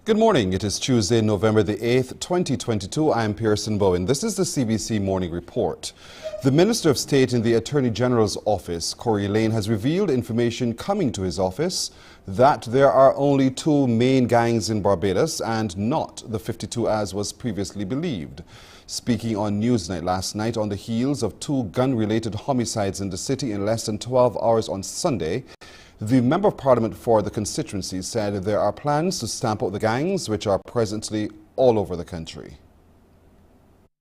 Good morning. It is Tuesday, November the 8th, 2022. I am Pearson Bowen. This is the CBC Morning Report. The Minister of State in the Attorney General's office, Corey Lane, has revealed information coming to his office that there are only two main gangs in Barbados and not the 52 as was previously believed. Speaking on Newsnight last night on the heels of two gun-related homicides in the city in less than 12 hours on Sunday, the Member of Parliament for the constituency said there are plans to stamp out the gangs which are presently all over the country.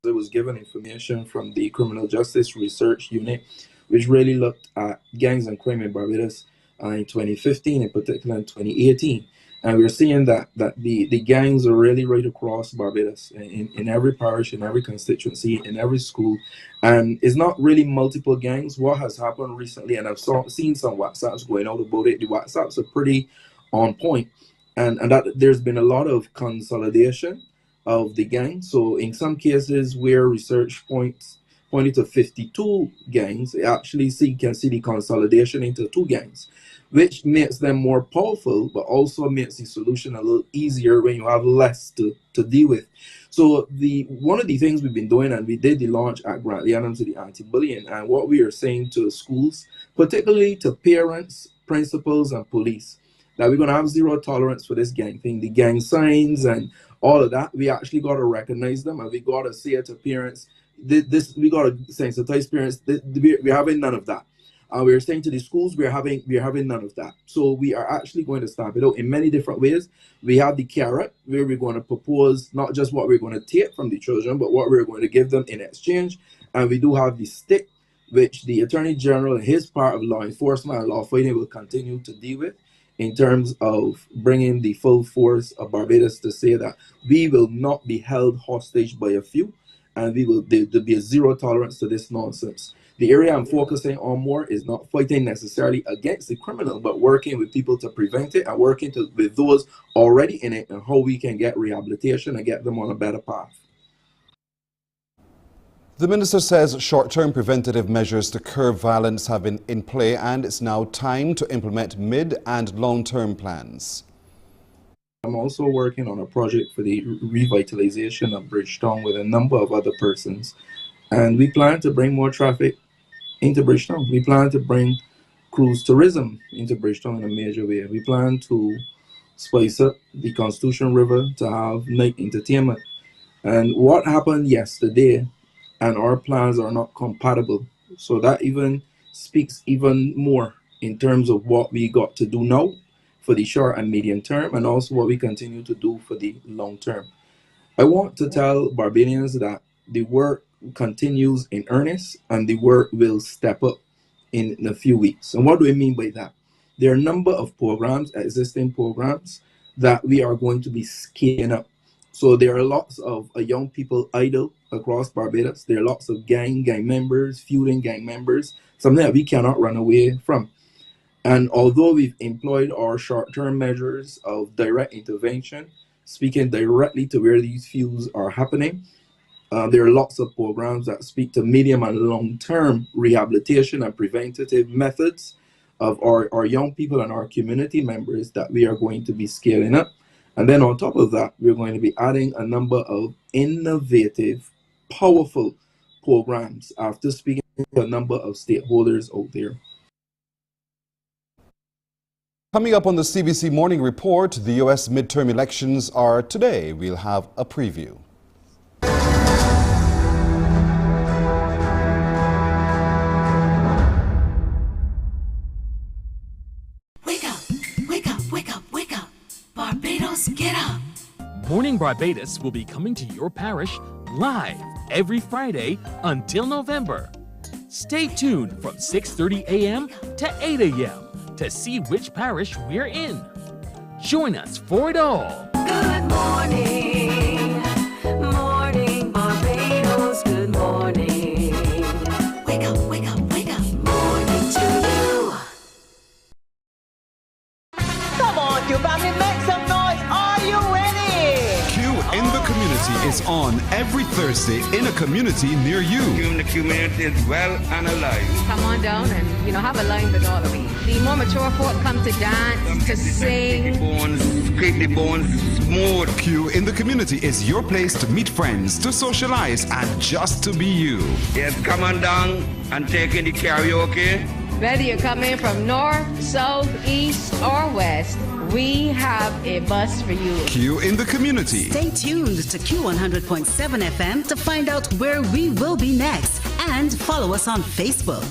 It was given information from the Criminal Justice Research Unit, which really looked at gangs and crime in Barbados in 2015, in particular in 2018. And we're seeing that the gangs are really right across Barbados, in every parish, in every constituency, in every school. And it's not really multiple gangs. What has happened recently, and I've seen some WhatsApps going out about it, the WhatsApps are pretty on point. And that there's been a lot of consolidation of the gangs. So in some cases where research pointed to 52 gangs, it actually can see the consolidation into two gangs, which makes them more powerful, but also makes the solution a little easier when you have less to deal with. So one of the things we've been doing, and we did the launch at Grantley Adams to the anti-bullying, and what we are saying to schools, particularly to parents, principals, and police, that we're going to have zero tolerance for this gang thing, the gang signs and all of that. We actually got to recognize them, and we got to say it to parents. We got to sensitize parents. We're having none of that. We're saying to the schools, we're having none of that. So we are actually going to stamp it out in many different ways. We have the carrot, where we're going to propose not just what we're going to take from the children, but what we're going to give them in exchange. And we do have the stick, which the Attorney General and his part of law enforcement and law fighting will continue to deal with, in terms of bringing the full force of Barbados to say that we will not be held hostage by a few, and there'll be a zero tolerance to this nonsense. The area I'm focusing on more is not fighting necessarily against the criminal, but working with people to prevent it, and working with those already in it, and how we can get rehabilitation and get them on a better path. The minister says short-term preventative measures to curb violence have been in play, and it's now time to implement mid- and long-term plans. I'm also working on a project for the revitalization of Bridgetown with a number of other persons, and we plan to bring more traffic into Bridgetown. We plan to bring cruise tourism into Bridgetown in a major way. We plan to spice up the Constitution River to have night entertainment. And what happened yesterday and our plans are not compatible. So that even speaks even more in terms of what we got to do now for the short and medium term, and also what we continue to do for the long term. I want to tell Barbadians that the work continues in earnest, and the work will step up in a few weeks. And what do I mean by that? There are a number of programs, existing programs, that we are going to be scaling up. So there are lots of young people idle across Barbados. There are lots of gang members, feuding gang members, something that we cannot run away from. And although we've employed our short-term measures of direct intervention, speaking directly to where these feuds are happening, there are lots of programs that speak to medium and long-term rehabilitation and preventative methods of our young people and our community members that we are going to be scaling up. And then on top of that, we're going to be adding a number of innovative, powerful programs after speaking to a number of stakeholders out there. Coming up on the CBC Morning Report, the U.S. midterm elections are today. We'll have a preview. Wake up. Barbados, get up. Morning Barbados will be coming to your parish live every Friday until November. Stay tuned from 6:30 a.m. to 8 a.m. to see which parish we're in. Join us for it all. Good morning. Morning Barbados, good morning. Wake up. Morning to you. Come on, you family, make some noise. Are you ready? Q in the community. Community is on every Thursday in a community near you. The community is well and alive. Come on down and, have a line with all of me. The more mature folk come to dance, to sing. Keep the bones smooth. Q in the Community is your place to meet friends, to socialize, and just to be you. Yes, come on down and take in the karaoke. Whether you come in from north, south, east, or west, we have a bus for you. Q in the Community. Stay tuned to Q100.7 FM to find out where we will be next, and follow us on Facebook.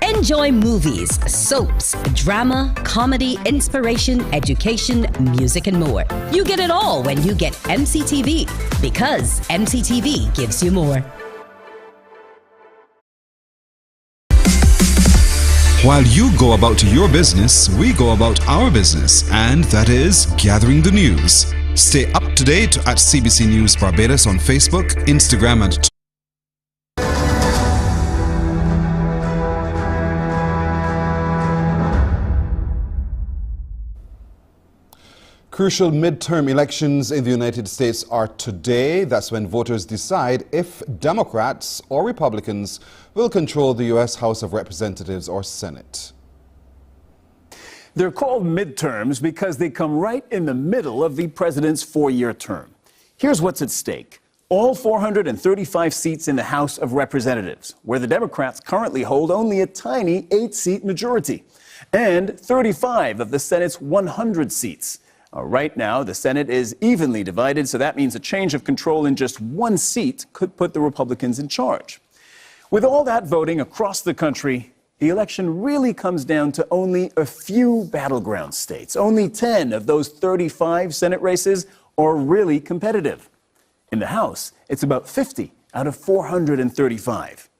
Enjoy movies, soaps, drama, comedy, inspiration, education, music, and more. You get it all when you get MCTV, because MCTV gives you more. While you go about your business, we go about our business, and that is gathering the news. Stay up to date at CBC News Barbados on Facebook, Instagram, and Twitter. Crucial midterm elections in the United States are today. That's when voters decide if Democrats or Republicans will control the U.S. House of Representatives or Senate. They're called midterms because they come right in the middle of the president's four-year term. Here's what's at stake. All 435 seats in the House of Representatives, where the Democrats currently hold only a tiny 8-seat majority, and 35 of the Senate's 100 seats. Right now, the Senate is evenly divided, so that means a change of control in just one seat could put the Republicans in charge. With all that voting across the country, the election really comes down to only a few battleground states. Only 10 of those 35 Senate races are really competitive. In the House, it's about 50 out of 435.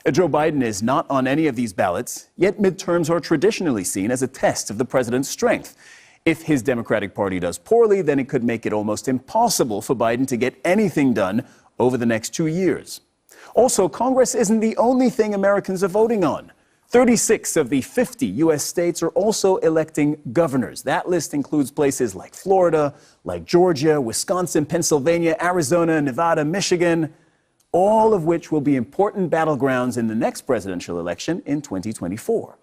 Joe Biden is not on any of these ballots, yet midterms are traditionally seen as a test of the president's strength. If his Democratic Party does poorly, then it could make it almost impossible for Biden to get anything done over the next 2 years. Also, Congress isn't the only thing Americans are voting on. 36 of the 50 U.S. states are also electing governors. That list includes places like Florida, like Georgia, Wisconsin, Pennsylvania, Arizona, Nevada, Michigan, all of which will be important battlegrounds in the next presidential election in 2024.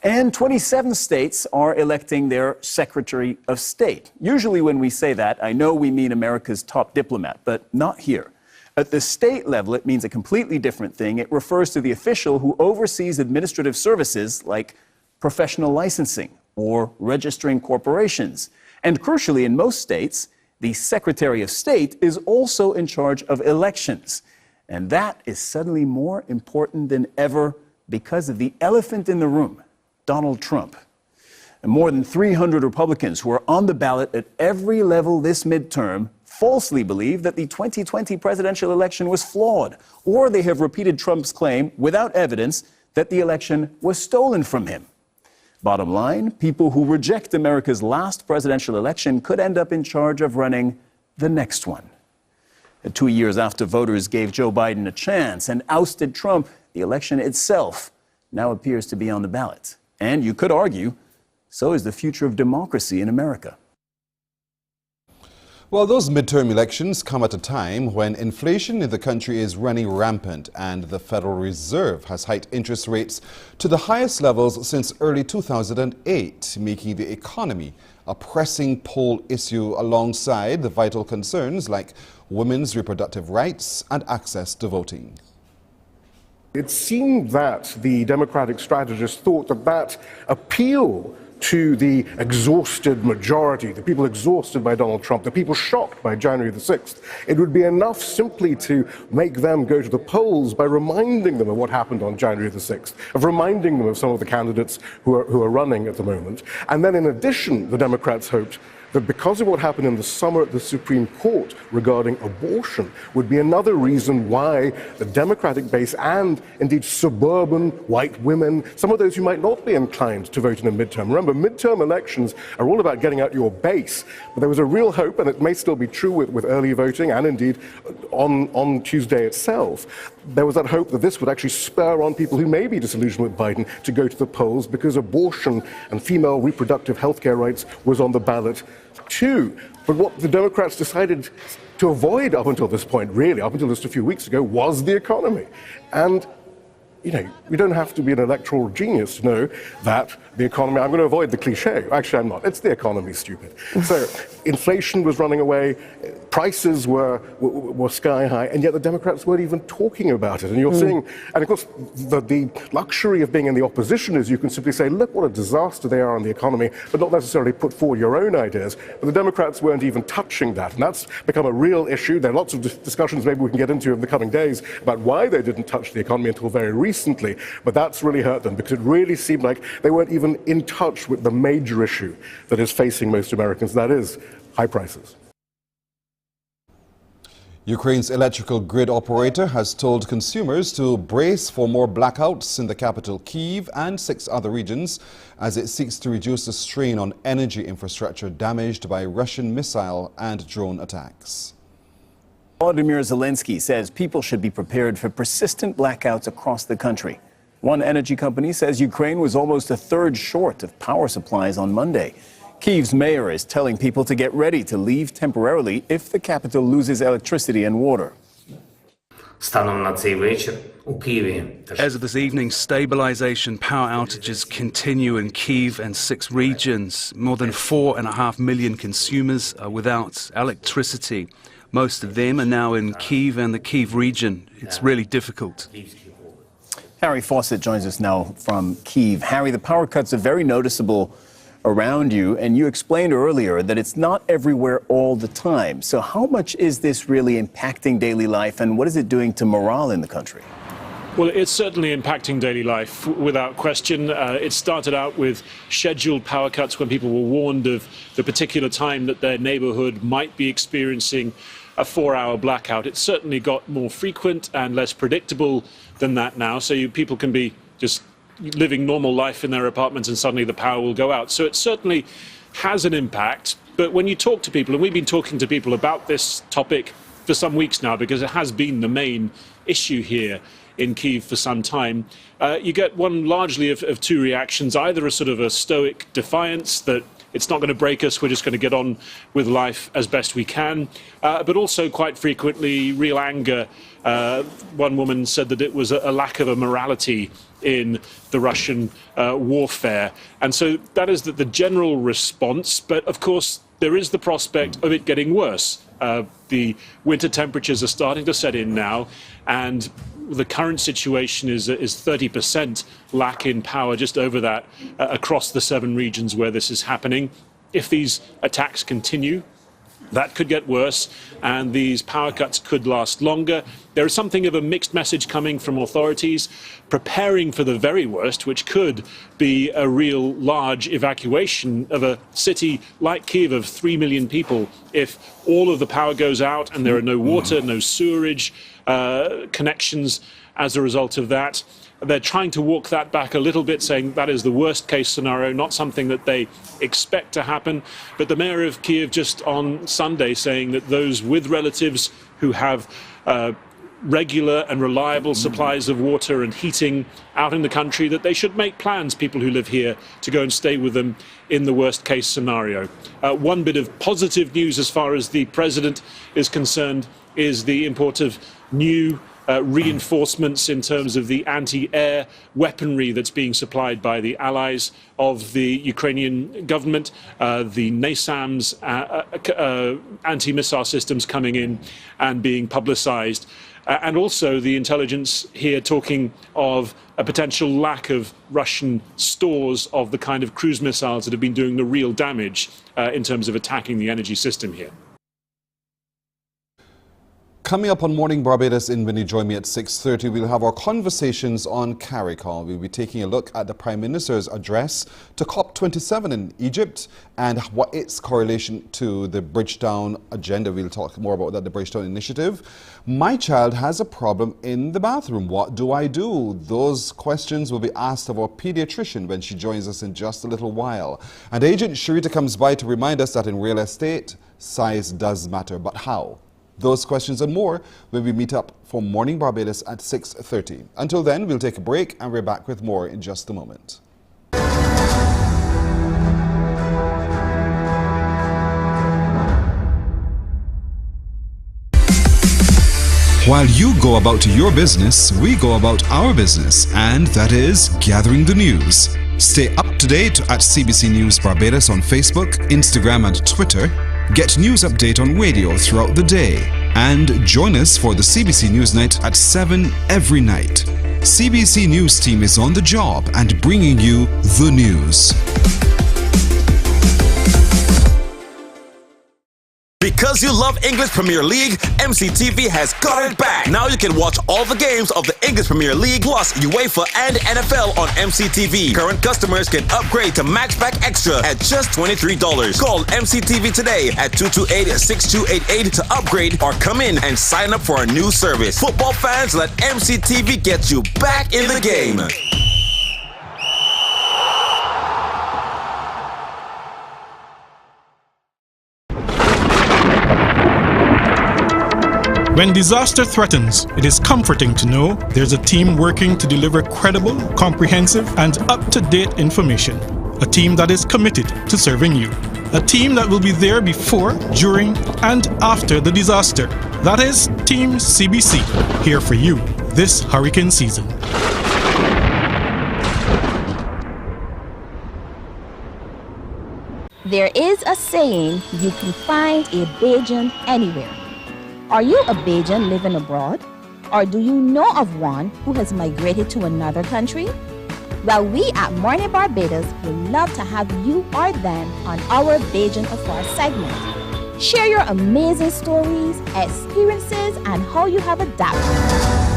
And 27 states are electing their Secretary of State. Usually when we say that, I know we mean America's top diplomat, but not here. At the state level, it means a completely different thing. It refers to the official who oversees administrative services like professional licensing or registering corporations. And crucially, in most states, the Secretary of State is also in charge of elections. And that is suddenly more important than ever because of the elephant in the room, Donald Trump. And more than 300 Republicans who are on the ballot at every level this midterm falsely believe that the 2020 presidential election was flawed, or they have repeated Trump's claim without evidence that the election was stolen from him. Bottom line, people who reject America's last presidential election could end up in charge of running the next one. 2 years after voters gave Joe Biden a chance and ousted Trump, the election itself now appears to be on the ballot. And you could argue, so is the future of democracy in America. Well, those midterm elections come at a time when inflation in the country is running rampant and the Federal Reserve has hiked interest rates to the highest levels since early 2008, making the economy a pressing poll issue alongside the vital concerns like women's reproductive rights and access to voting. It seemed that the Democratic strategists thought that that appeal to the exhausted majority, the people exhausted by Donald Trump, the people shocked by January the 6th, it would be enough simply to make them go to the polls by reminding them of what happened on January the 6th, of reminding them of some of the candidates who are running at the moment. And then in addition, the Democrats hoped that because of what happened in the summer at the Supreme Court regarding abortion would be another reason why the Democratic base and indeed suburban white women, some of those who might not be inclined to vote in a midterm. Remember, midterm elections are all about getting out your base. But there was a real hope, and it may still be true with early voting and indeed on Tuesday itself, there was that hope that this would actually spur on people who may be disillusioned with Biden to go to the polls because abortion and female reproductive health care rights was on the ballot too. But what the Democrats decided to avoid up until this point, really, up until just a few weeks ago, was the economy. And you know, we don't have to be an electoral genius to know that the economy, I'm going to avoid the cliche, actually I'm not, it's the economy, stupid. So inflation was running away, prices were sky high, and yet the Democrats weren't even talking about it. And you're seeing, and of course the luxury of being in the opposition is you can simply say, look what a disaster they are on the economy, but not necessarily put forward your own ideas. But the Democrats weren't even touching that, and that's become a real issue. There are lots of discussions maybe we can get into in the coming days about why they didn't touch the economy until very recently, but that's really hurt them because it really seemed like they weren't even in touch with the major issue that is facing most Americans, that is high prices. Ukraine's electrical grid operator has told consumers to brace for more blackouts in the capital Kyiv and 6 other regions as it seeks to reduce the strain on energy infrastructure damaged by Russian missile and drone attacks. Volodymyr Zelensky says people should be prepared for persistent blackouts across the country. One energy company says Ukraine was almost a third short of power supplies on Monday. Kyiv's mayor is telling people to get ready to leave temporarily if the capital loses electricity and water. As of this evening, stabilization power outages continue in Kyiv and 6 regions. More than 4.5 million consumers are without electricity. Most of them are now in Kyiv and the Kyiv region. It's really difficult. Harry Fawcett joins us now from Kyiv. Harry, the power cuts are very noticeable around you, and you explained earlier that it's not everywhere all the time. So how much is this really impacting daily life, and what is it doing to morale in the country? Well, it's certainly impacting daily life, without question. It started out with scheduled power cuts when people were warned of the particular time that their neighborhood might be experiencing a 4-hour blackout. It's certainly got more frequent and less predictable than that now. So people can be just living normal life in their apartments and suddenly the power will go out. So it certainly has an impact. But when you talk to people, and we've been talking to people about this topic for some weeks now because it has been the main issue here in Kyiv for some time, you get one largely of 2 reactions. Either a sort of a stoic defiance that it's not going to break us, we're just going to get on with life as best we can, but also quite frequently real anger. One woman said that it was a lack of a morality in the Russian warfare. And so that is the general response. But of course, there is the prospect of it getting worse. The winter temperatures are starting to set in now, and the current situation is 30% lack in power, just over that, across the 7 regions where this is happening. If these attacks continue, that could get worse, and these power cuts could last longer. There is something of a mixed message coming from authorities, preparing for the very worst, which could be a real large evacuation of a city like Kyiv of 3 million people if all of the power goes out and there are no water, no sewerage connections as a result of that. They're trying to walk that back a little bit, saying that is the worst case scenario, not something that they expect to happen. But the mayor of Kyiv just on Sunday saying that those with relatives who have regular and reliable supplies of water and heating out in the country, that they should make plans, people who live here, to go and stay with them in the worst case scenario. One bit of positive news as far as the president is concerned is the import of new reinforcements in terms of the anti-air weaponry that's being supplied by the allies of the Ukrainian government, the NASAMS anti-missile systems coming in and being publicized, and also the intelligence here talking of a potential lack of Russian stores of the kind of cruise missiles that have been doing the real damage in terms of attacking the energy system here. Coming up on Morning Barbados in Winnie, join me at 6:30. We'll have our conversations on CARICOM. We'll be taking a look at the Prime Minister's address to COP27 in Egypt and what its correlation to the Bridgetown agenda. We'll talk more about that, the Bridgetown Initiative. My child has a problem in the bathroom. What do I do? Those questions will be asked of our pediatrician when she joins us in just a little while. And Agent Sharita comes by to remind us that in real estate, size does matter, but how? Those questions and more when we meet up for Morning Barbados at 6:30. Until then, we'll take a break and we're back with more in just a moment. While you go about your business, we go about our business, and that is gathering the news. Stay up to date at CBC News Barbados on Facebook, Instagram and Twitter. Get news update on radio throughout the day. And join us for the CBC News Night at 7 every night. CBC News team is on the job and bringing you the news. Because you love English Premier League, MCTV has got it back. Now you can watch all the games of the English Premier League plus UEFA and NFL on MCTV. Current customers can upgrade to Maxback Extra at just $23. Call MCTV today at 228-6288 to upgrade or come in and sign up for our new service. Football fans, let MCTV get you back in the game. When disaster threatens, it is comforting to know there's a team working to deliver credible, comprehensive, and up-to-date information. A team that is committed to serving you. A team that will be there before, during, and after the disaster. That is Team CBC, here for you this hurricane season. There is a saying, you can find a Bajan anywhere. Are you a Bajan living abroad? Or do you know of one who has migrated to another country? Well, we at Mornin Barbados would love to have you or them on our Bajan Afar segment. Share your amazing stories, experiences, and how you have adapted.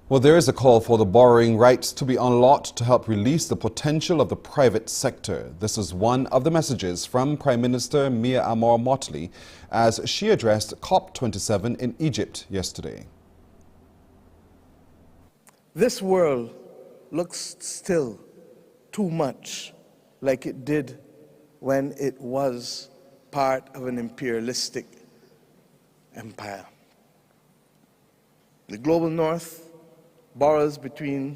Well, there is a call for the borrowing rights to be unlocked to help release the potential of the private sector. This is one of the messages from Prime Minister Mia Amor Motley as she addressed COP27 in Egypt yesterday. This world looks still too much like it did when it was part of an imperialistic empire. The global north borrows between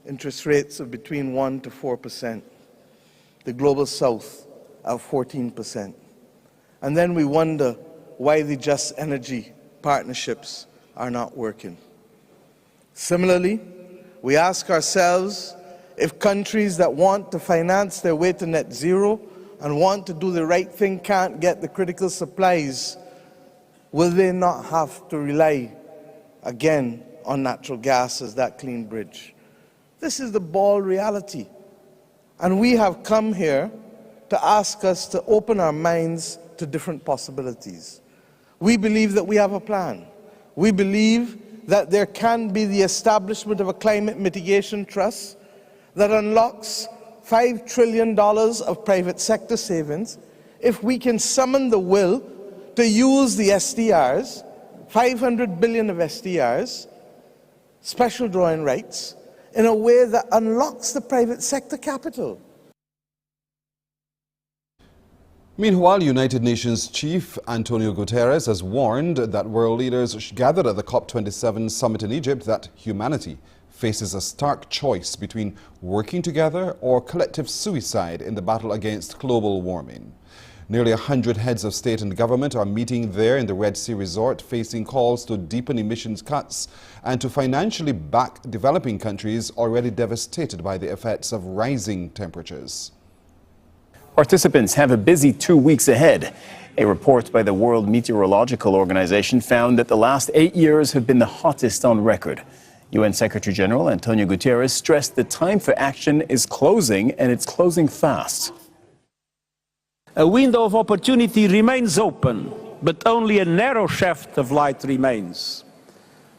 interest rates of between 1% to 4%. The global south of 14%. And then we wonder why the just energy partnerships are not working. Similarly, we ask ourselves if countries that want to finance their way to net zero and want to do the right thing can't get the critical supplies, will they not have to rely again on natural gas as that clean bridge? This is the bald reality. And we have come here to ask us to open our minds to different possibilities. We believe that we have a plan. We believe that there can be the establishment of a climate mitigation trust that unlocks $5 trillion of private sector savings if we can summon the will to use the SDRs, 500 billion of SDRs, special drawing rights, in a way that unlocks the private sector capital. Meanwhile, United Nations Chief Antonio Guterres has warned that world leaders gathered at the COP27 summit in Egypt that humanity faces a stark choice between working together or collective suicide in the battle against global warming. Nearly 100 heads of state and government are meeting there in the Red Sea resort, facing calls to deepen emissions cuts and to financially back developing countries already devastated by the effects of rising temperatures. Participants have a busy 2 weeks ahead. A report by the World Meteorological Organization found that the last 8 years have been the hottest on record. UN Secretary General Antonio Guterres stressed the time for action is closing, and it's closing fast. A window of opportunity remains open, but only a narrow shaft of light remains.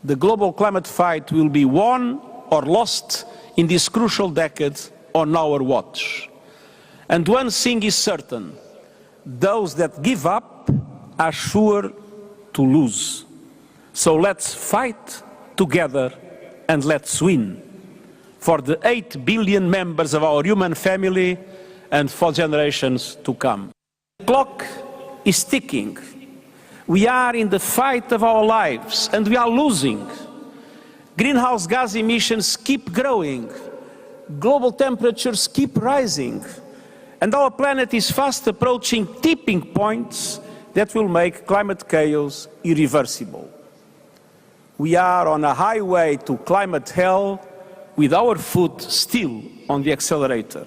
The global climate fight will be won or lost in this crucial decade on our watch. And one thing is certain, those that give up are sure to lose. So let's fight together and let's win for the 8 billion members of our human family and for generations to come. The clock is ticking. We are in the fight of our lives and we are losing. Greenhouse gas emissions keep growing. Global temperatures keep rising. And our planet is fast approaching tipping points that will make climate chaos irreversible. We are on a highway to climate hell with our foot still on the accelerator.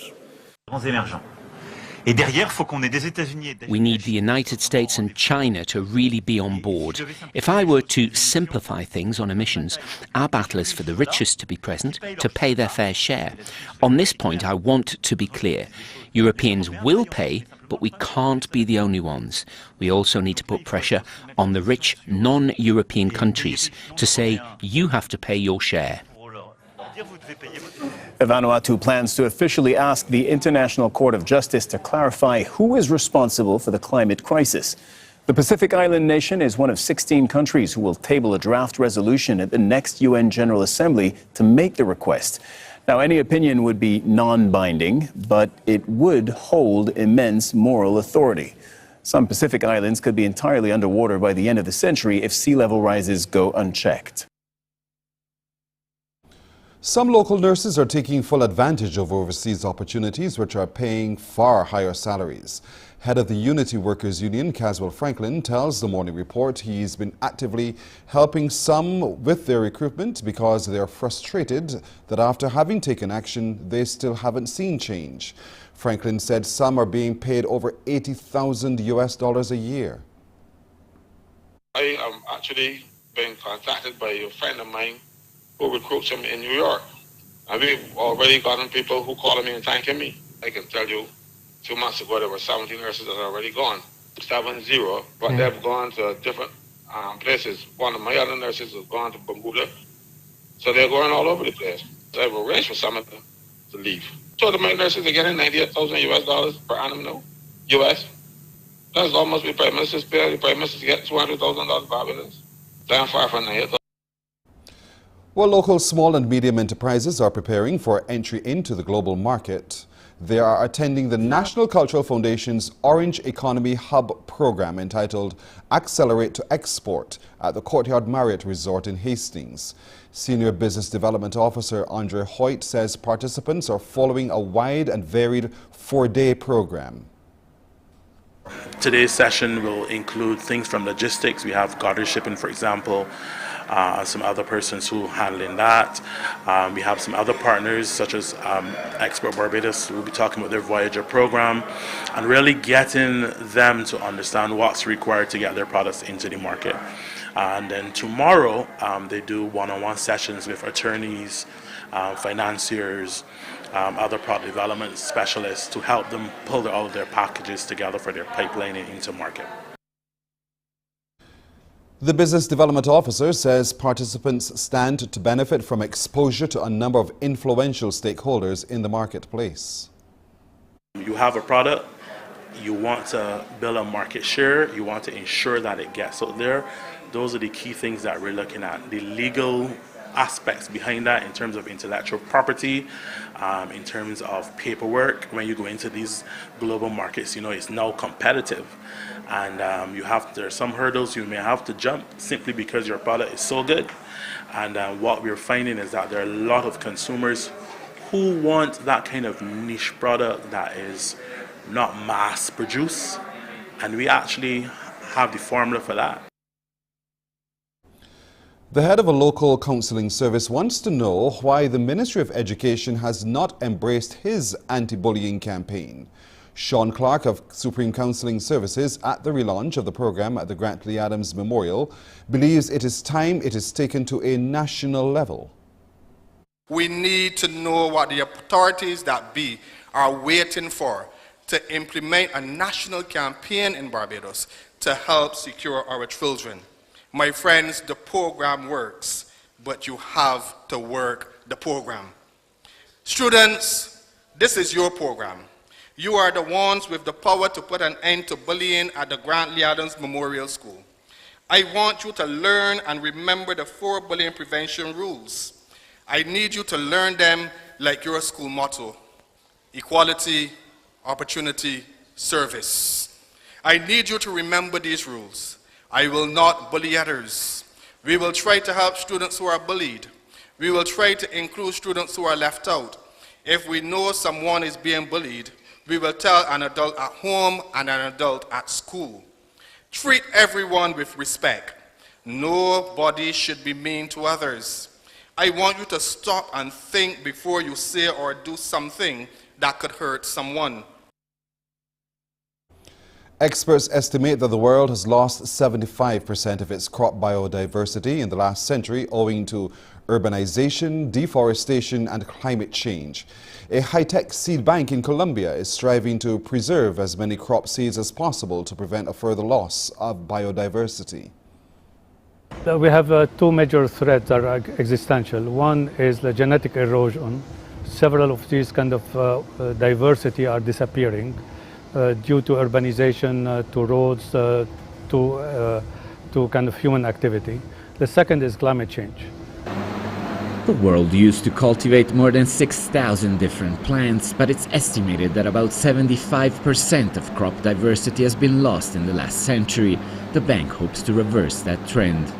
We need the United States and China to really be on board. If I were to simplify things on emissions, our battle is for the richest to be present, to pay their fair share. On this point, I want to be clear. Europeans will pay, but we can't be the only ones. We also need to put pressure on the rich non-European countries to say, you have to pay your share. Vanuatu plans to officially ask the International Court of Justice to clarify who is responsible for the climate crisis. The Pacific Island nation is one of 16 countries who will table a draft resolution at the next UN General Assembly to make the request. Now, any opinion would be non-binding, but it would hold immense moral authority. Some Pacific islands could be entirely underwater by the end of the century if sea level rises go unchecked. Some local nurses are taking full advantage of overseas opportunities, which are paying far higher salaries. Head of the Unity Workers Union, Caswell Franklin, tells the Morning Report he's been actively helping some with their recruitment because they are frustrated that after having taken action, they still haven't seen change. Franklin said some are being paid over $80,000 a year. I am actually being contacted by a friend of mine who recruits him in New York. And we've already gotten people who call me and thanking me. I can tell you, 2 months ago, there were 70 nurses that are already gone. 70, but they've gone to different places. One of my other nurses has gone to Bermuda. So they're going all over the place. I've arranged for some of them to leave. So my nurses are getting $98,000 per annum now, US. That's almost the Prime Minister's pay. The Prime Minister's get $200,000 Barbados. Damn far from $98,000. Well, local small and medium enterprises are preparing for entry into the global market. They are attending the National Cultural Foundation's Orange Economy Hub program entitled Accelerate to Export at the Courtyard Marriott Resort in Hastings. Senior Business Development Officer Andre Hoyt says participants are following a wide and varied 4-day program. Today's session will include things from logistics. We have garter shipping, for example, some other persons who are handling that. We have some other partners such as Export Barbados who will be talking about their Voyager program and really getting them to understand what's required to get their products into the market. And then tomorrow they do one-on-one sessions with attorneys, financiers, other product development specialists to help them pull all of their packages together for their pipelining into market. The Business Development Officer says participants stand to benefit from exposure to a number of influential stakeholders in the marketplace. You have a product, you want to build a market share, you want to ensure that it gets out there. Those are the key things that we're looking at. The legal aspects behind that in terms of intellectual property, in terms of paperwork. When you go into these global markets, you know, it's now competitive. And there are some hurdles you may have to jump simply because your product is so good. And what we're finding is that there are a lot of consumers who want that kind of niche product that is not mass produced. And we actually have the formula for that. The head of a local counseling service wants to know why the Ministry of Education has not embraced his anti-bullying campaign. Sean Clark of Supreme Counseling Services at the relaunch of the program at the Grantley Adams Memorial believes it is time it is taken to a national level. We need to know what the authorities that be are waiting for to implement a national campaign in Barbados to help secure our children. My friends, the program works, but you have to work the program. Students, this is your program. You are the ones with the power to put an end to bullying at the Grant Lee Adams Memorial School. I want you to learn and remember the 4 bullying prevention rules. I need you to learn them like your school motto: equality, opportunity, service. I need you to remember these rules. I will not bully others. We will try to help students who are bullied. We will try to include students who are left out. If we know someone is being bullied, we will tell an adult at home and an adult at school. Treat everyone with respect. Nobody should be mean to others. I want you to stop and think before you say or do something that could hurt someone. Experts estimate that the world has lost 75% of its crop biodiversity in the last century owing to urbanization, deforestation and climate change. A high-tech seed bank in Colombia is striving to preserve as many crop seeds as possible to prevent a further loss of biodiversity. We have 2 major threats that are existential. One is the genetic erosion. Several of these kind of diversity are disappearing due to urbanization, to roads, to kind of human activity. The second is climate change. The world used to cultivate more than 6,000 different plants, but it's estimated that about 75% of crop diversity has been lost in the last century. The bank hopes to reverse that trend.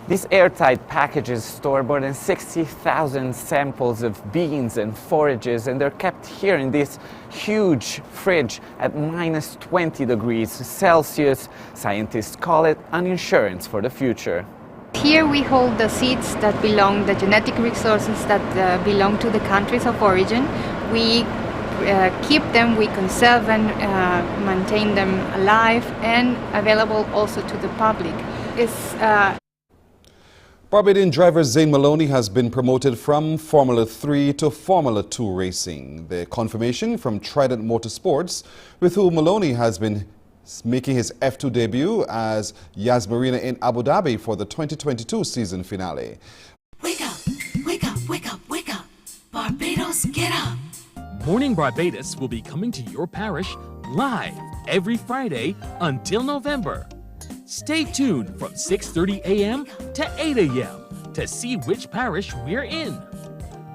These airtight packages store more than 60,000 samples of beans and forages, and they're kept here in this huge fridge at minus 20 degrees Celsius. Scientists call it an insurance for the future. Here we hold the seeds that belong, the genetic resources that belong to the countries of origin. We keep them, we conserve and maintain them alive and available also to the public. Barbadian driver Zane Maloney has been promoted from Formula 3 to Formula 2 racing. The confirmation from Trident Motorsports, with whom Maloney has been making his F2 debut as Yas Marina in Abu Dhabi for the 2022 season finale. Wake up, wake up, wake up, wake up. Barbados, get up. Morning Barbados will be coming to your parish live every Friday until November. Stay tuned from 6:30 a.m. to 8 a.m. to see which parish we're in.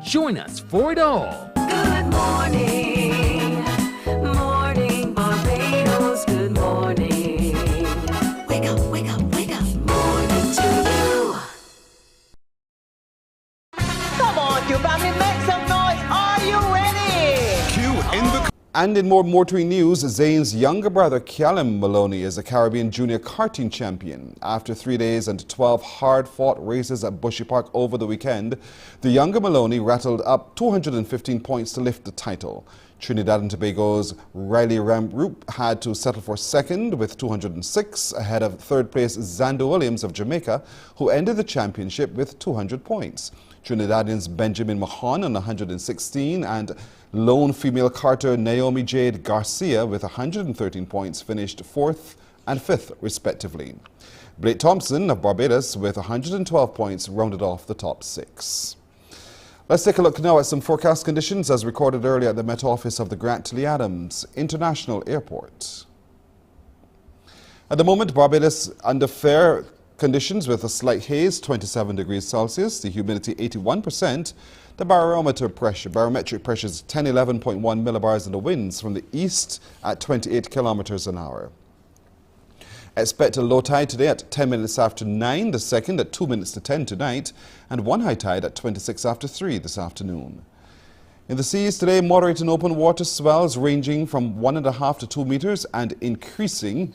Join us for it all. Good morning, morning Barbados, good morning. Wake up, wake up, wake up, morning to you. Come on, you family, make some noise. Are you ready? Cue in the... And in more motoring news, Zane's younger brother Callum Maloney is a Caribbean junior karting champion. After 3 days and 12 hard-fought races at Bushy Park over the weekend, the younger Maloney rattled up 215 points to lift the title. Trinidad and Tobago's Riley Ramroop had to settle for second with 206, ahead of third place Xander Williams of Jamaica, who ended the championship with 200 points. Trinidadians Benjamin Mahon on 116 and lone female karter Naomi Jade Garcia with 113 points finished 4th and 5th respectively. Blake Thompson of Barbados with 112 points rounded off the top 6. Let's take a look now at some forecast conditions as recorded earlier at the Met Office of the Grant Lee Adams International Airport. At the moment, Barbados under fair conditions with a slight haze, 27 degrees Celsius, the humidity 81%, the barometric pressure is 1011.1 millibars, and the winds from the east at 28 kilometers an hour. Expect a low tide today at 10 minutes after 9, the second at 2 minutes to 10 tonight, and one high tide at 26 after 3 this afternoon. In the seas today, moderate and open water swells ranging from 1.5 to 2 meters and increasing.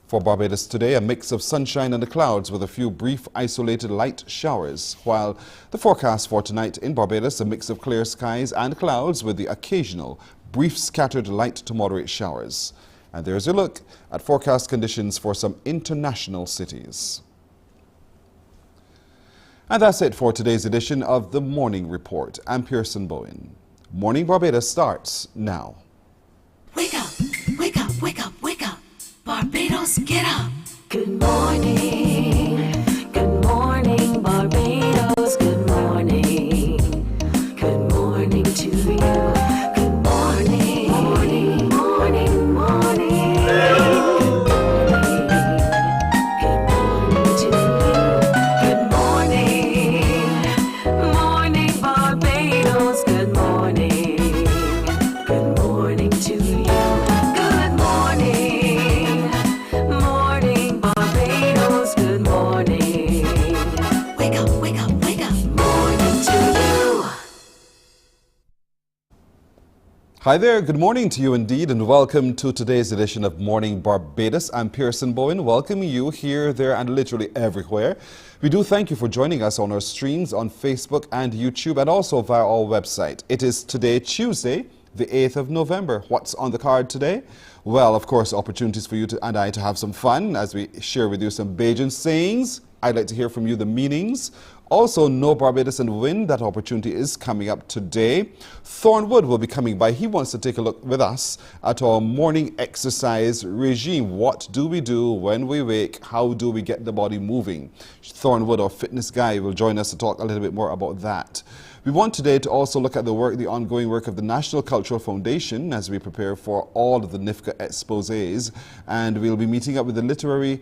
For Barbados today, a mix of sunshine and the clouds with a few brief isolated light showers, while the forecast for tonight in Barbados, a mix of clear skies and clouds with the occasional brief scattered light to moderate showers. And there's a look at forecast conditions for some international cities. And that's it for today's edition of the Morning Report. I'm Pearson Bowen. Morning Barbados starts now. Barbados, get up. Good morning. Good morning, Barbados. Good morning. Good morning to you. Good morning. Morning, morning, morning. Good morning to you. Good morning. Morning, Barbados. Good morning. Good morning to you. Good morning. Morning, Barbados. Good morning. Wake up, wake up, wake up. Morning to you. Hi there, good morning to you indeed, and welcome to today's edition of Morning Barbados. I'm Pearson Bowen, welcoming you here, there, and literally everywhere. We do thank you for joining us on our streams on Facebook and YouTube, and also via our website. It is today, Tuesday, the 8th of November. What's on the card today? Well, of course, opportunities for you and I to have some fun as we share with you some Bajan sayings. I'd like to hear from you the meanings. Also, Know Barbados and Win, that opportunity is coming up today. Thornwood will be coming by. He wants to take a look with us at our morning exercise regime. What do we do when we wake? How do we get the body moving? Thornwood, our fitness guy, will join us to talk a little bit more about that. We want today to also look at the ongoing work of the National Cultural Foundation as we prepare for all of the NIFCA exposés. And we'll be meeting up with the literary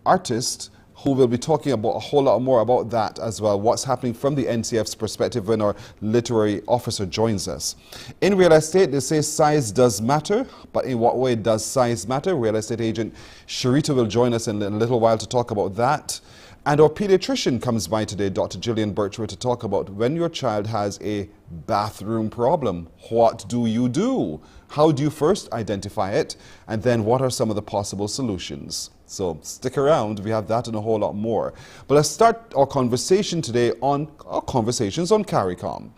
artist who will be talking about a whole lot more about that as well, what's happening from the NCF's perspective when our literary officer joins us. In real estate, they say size does matter, but in what way does size matter? Real estate agent Sharita will join us in a little while to talk about that. And our pediatrician comes by today, Dr. Gillian Birchwood, to talk about when your child has a bathroom problem. What do you do? How do you first identify it? And then what are some of the possible solutions? So stick around, we have that and a whole lot more. But let's start our conversation today on our conversations on CARICOM.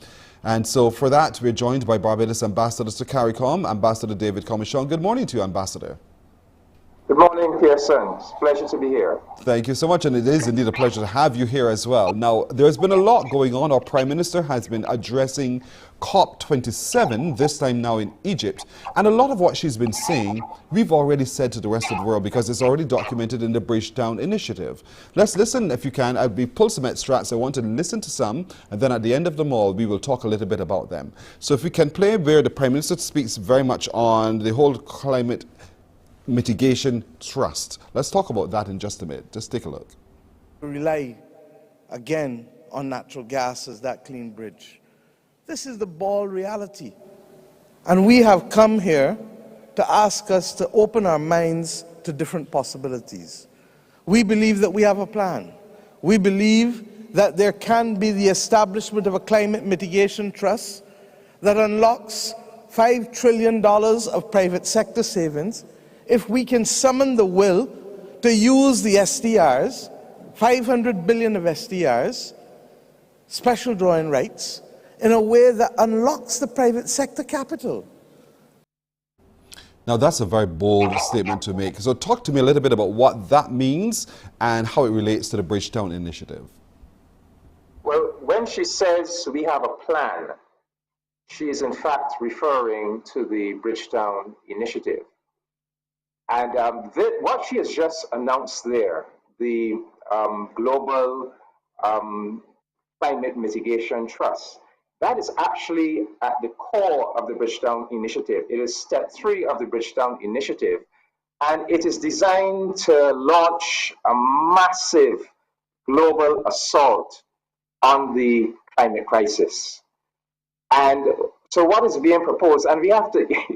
And so for that, we're joined by Barbados ambassadors to CARICOM, Ambassador David Comichon. Good morning to you, Ambassador. Good morning, Pearson. It's a pleasure to be here. Thank you so much, and it is indeed a pleasure to have you here as well. Now, there's been a lot going on. Our Prime Minister has been addressing COP27, this time now in Egypt, and a lot of what she's been saying, we've already said to the rest of the world because it's already documented in the Bridgetown Initiative. Let's listen, if you can. I'll be pull some extracts. I want to listen to some, and then at the end of them all, we will talk a little bit about them. So if we can play where the Prime Minister speaks very much on the whole climate mitigation trust. Let's talk about that in just a minute. Just take a look. We rely again on natural gas as that clean bridge. This is the bald reality. And we have come here to ask us to open our minds to different possibilities. We believe that we have a plan. We believe that there can be the establishment of a climate mitigation trust that unlocks $5 trillion of private sector savings if we can summon the will to use the SDRs, 500 billion of SDRs, special drawing rights, in a way that unlocks the private sector capital. Now that's a very bold statement to make. So talk to me a little bit about what that means and how it relates to the Bridgetown Initiative. Well, when she says we have a plan, she is in fact referring to the Bridgetown Initiative. And what she has just announced there, the Global Climate Mitigation Trust, that is actually at the core of the Bridgetown Initiative. It is step 3 of the Bridgetown Initiative, and it is designed to launch a massive global assault on the climate crisis. And so what is being proposed, and we have to give,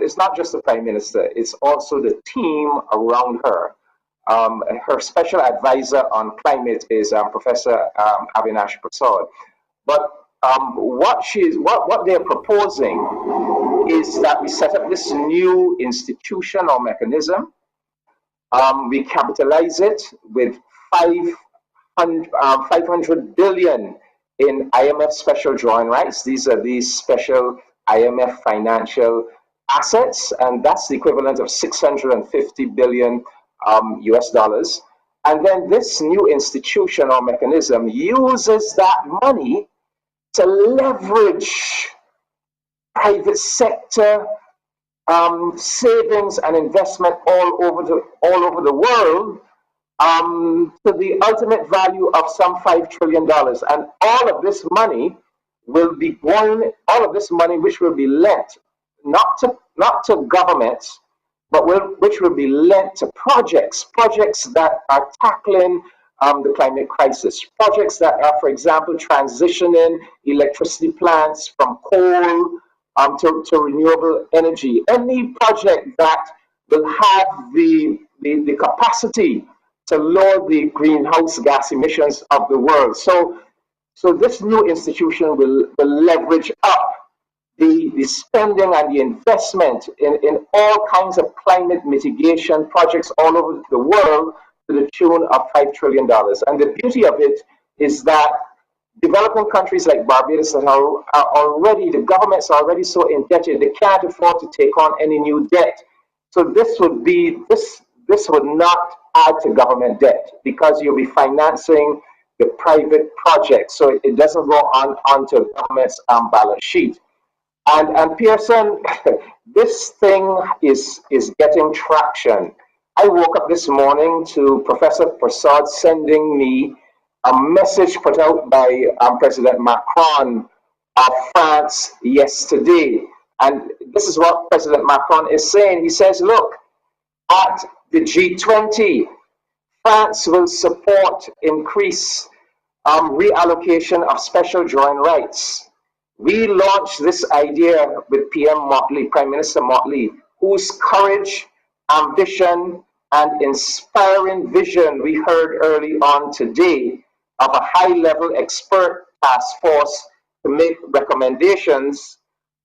it's not just the Prime Minister, it's also the team around her. Her special advisor on climate is Professor Avinash Prasad. But what they're proposing is that we set up this new institution or mechanism. We capitalize it with 500 billion in IMF special drawing rights. These are these special IMF financial assets, and that's the equivalent of 650 billion US dollars. And then this new institution or mechanism uses that money to leverage private sector savings and investment all over the world, to the ultimate value of some $5 trillion. And all of this money which will be lent, not to governments, but which will be lent to projects that are tackling the climate crisis, projects that are, for example, transitioning electricity plants from coal to renewable energy. Any project that will have the capacity to lower the greenhouse gas emissions of the world. So this new institution will leverage up the spending and the investment in all kinds of climate mitigation projects all over the world to the tune of $5 trillion. And the beauty of it is that developing countries like Barbados are already, the governments are already so indebted, they can't afford to take on any new debt. So this would not add to government debt because you'll be financing the private project. So it doesn't go onto the government's balance sheet. And Pearson, this thing is getting traction. I woke up this morning to Professor Prasad sending me a message put out by President Macron of France yesterday. And this is what President Macron is saying. He says, look, at the G20, France will support increase reallocation of special drawing rights. We launched this idea with PM Motley, Prime Minister Motley, whose courage, ambition, and inspiring vision we heard early on today of a high-level expert task force to make recommendations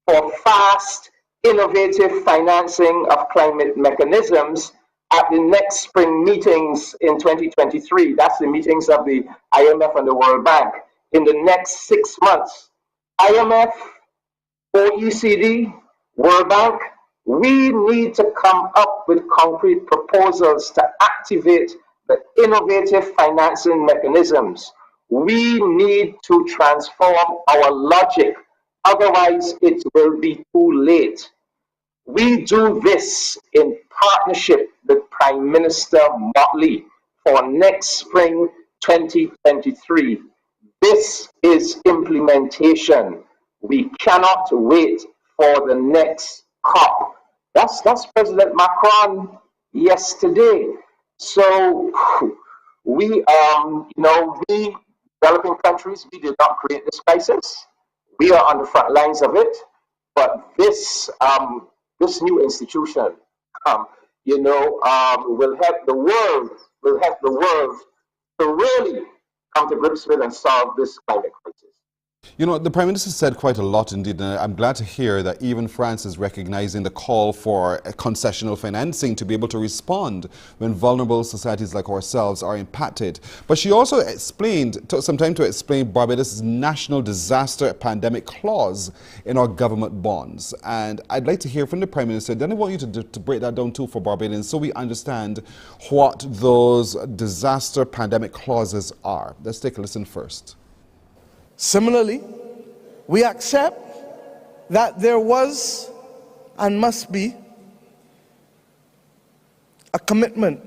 for fast, innovative financing of climate mechanisms at the next spring meetings in 2023. That's the meetings of the IMF and the World Bank. In the next 6 months, IMF, OECD, World Bank, we need to come up with concrete proposals to activate the innovative financing mechanisms. We need to transform our logic, otherwise it will be too late. We do this in partnership with Prime Minister Motley for next spring 2023. This is implementation. We cannot wait for the next COP. That's President Macron yesterday. So we developing countries, we did not create this crisis. We are on the front lines of it. But this new institution, will help the world to really come to grips with and solve this climate crisis. You know, the Prime Minister said quite a lot indeed, and I'm glad to hear that even France is recognizing the call for concessional financing to be able to respond when vulnerable societies like ourselves are impacted. But she also took some time to explain Barbados' national disaster pandemic clause in our government bonds. And I'd like to hear from the Prime Minister. Then I want you to break that down too for Barbadians so we understand what those disaster pandemic clauses are. Let's take a listen first. Similarly, we accept that there was and must be a commitment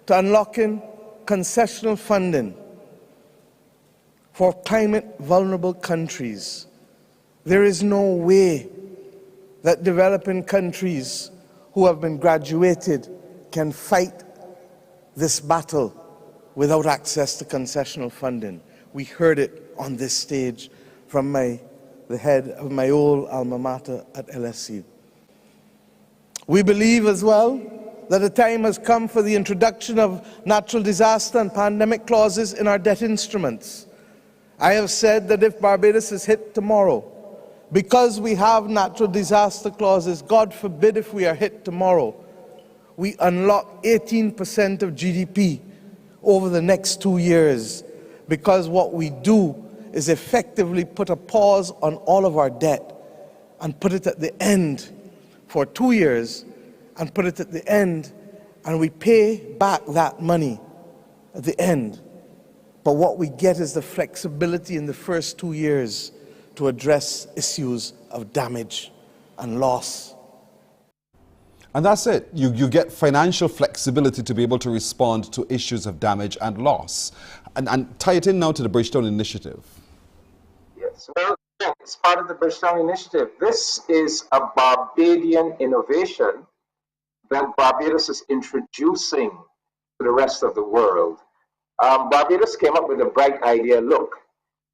to unlocking concessional funding for climate vulnerable countries. There is no way that developing countries who have been graduated can fight this battle without access to concessional funding. We heard it on this stage from the head of my old alma mater at LSE. We believe as well that the time has come for the introduction of natural disaster and pandemic clauses in our debt instruments. I have said that if Barbados is hit tomorrow, because we have natural disaster clauses, God forbid if we are hit tomorrow, we unlock 18% of GDP over the next 2 years. Because what we do is effectively put a pause on all of our debt and put it at the end for 2 years and put it at the end, and we pay back that money at the end. But what we get is the flexibility in the first 2 years to address issues of damage and loss. And that's it. You get financial flexibility to be able to respond to issues of damage and loss. And tie it in now to the Bridgetown Initiative. Yes, well, it's part of the Bridgetown Initiative. This is a Barbadian innovation that Barbados is introducing to the rest of the world. Barbados came up with a bright idea. Look,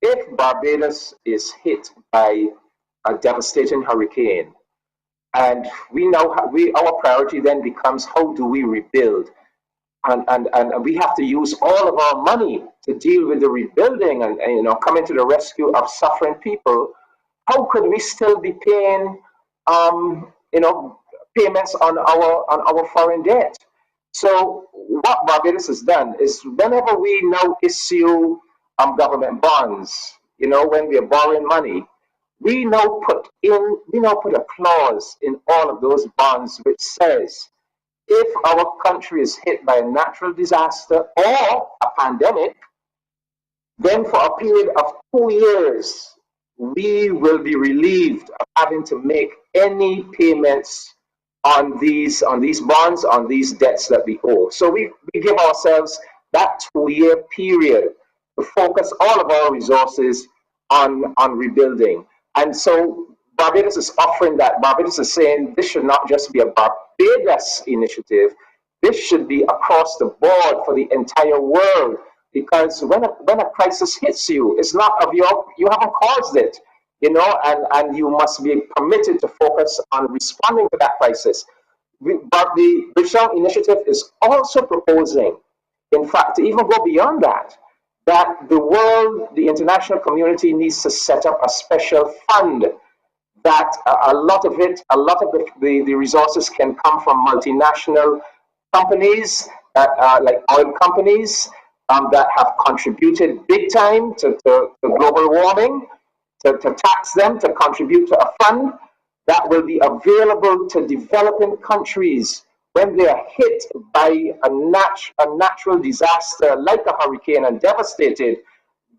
if Barbados is hit by a devastating hurricane, and our priority then becomes how do we rebuild? And we have to use all of our money to deal with the rebuilding and coming to the rescue of suffering people. How could we still be paying payments on our foreign debt? So what Barbados has done is whenever we now issue government bonds, when we are borrowing money, we now put a clause in all of those bonds which says if our country is hit by a natural disaster or a pandemic, then for a period of 2 years, we will be relieved of having to make any payments on these bonds, on these debts that we owe. So we give ourselves that 2-year period to focus all of our resources on rebuilding. And so Barbados is offering that. Barbados is saying this should not just be a Barbados initiative. This should be across the board for the entire world. Because when a crisis hits you, it's not of you haven't caused it, and you must be permitted to focus on responding to that crisis. But the Bridgetown Initiative is also proposing, in fact, to even go beyond that the world, the international community needs to set up a special fund that a lot of the resources can come from multinational companies, like oil companies, that have contributed big time to global warming, to tax them, to contribute to a fund that will be available to developing countries when they are hit by a natural disaster like a hurricane and devastated,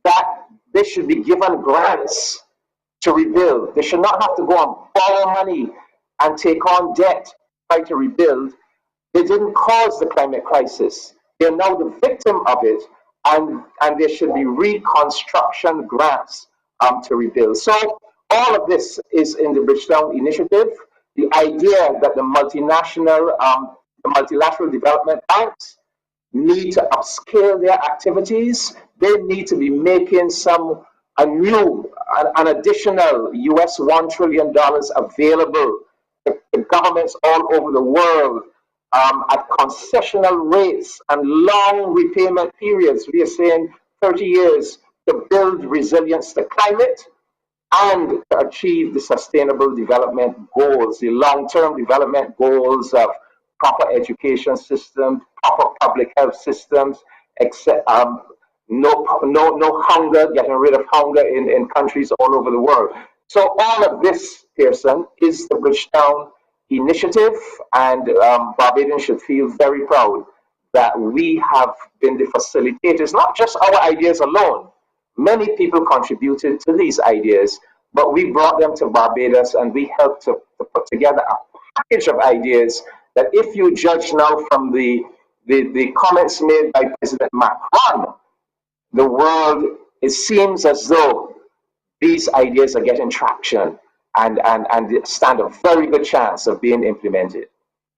that they should be given grants to rebuild. They should not have to go and borrow money and take on debt to try to rebuild. They didn't cause the climate crisis. They're now the victim of it, and there should be reconstruction grants to rebuild. So all of this is in the Bridgetown Initiative. The idea that the multilateral development banks need to upscale their activities. They need to be making an additional US $1 trillion available to governments all over the world at concessional rates and long repayment periods. We are saying 30 years to build resilience to climate and to achieve the sustainable development goals, the long-term development goals of proper education systems, proper public health systems, no hunger, getting rid of hunger in countries all over the world. So all of this, Pearson, is the Bridgetown Initiative, and Barbadians should feel very proud that we have been the facilitators, not just our ideas alone. Many people contributed to these ideas, but we brought them to Barbados and we helped to put together a package of ideas that, if you judge now from the comments made by President Macron, the world, it seems as though these ideas are getting traction and stand a very good chance of being implemented.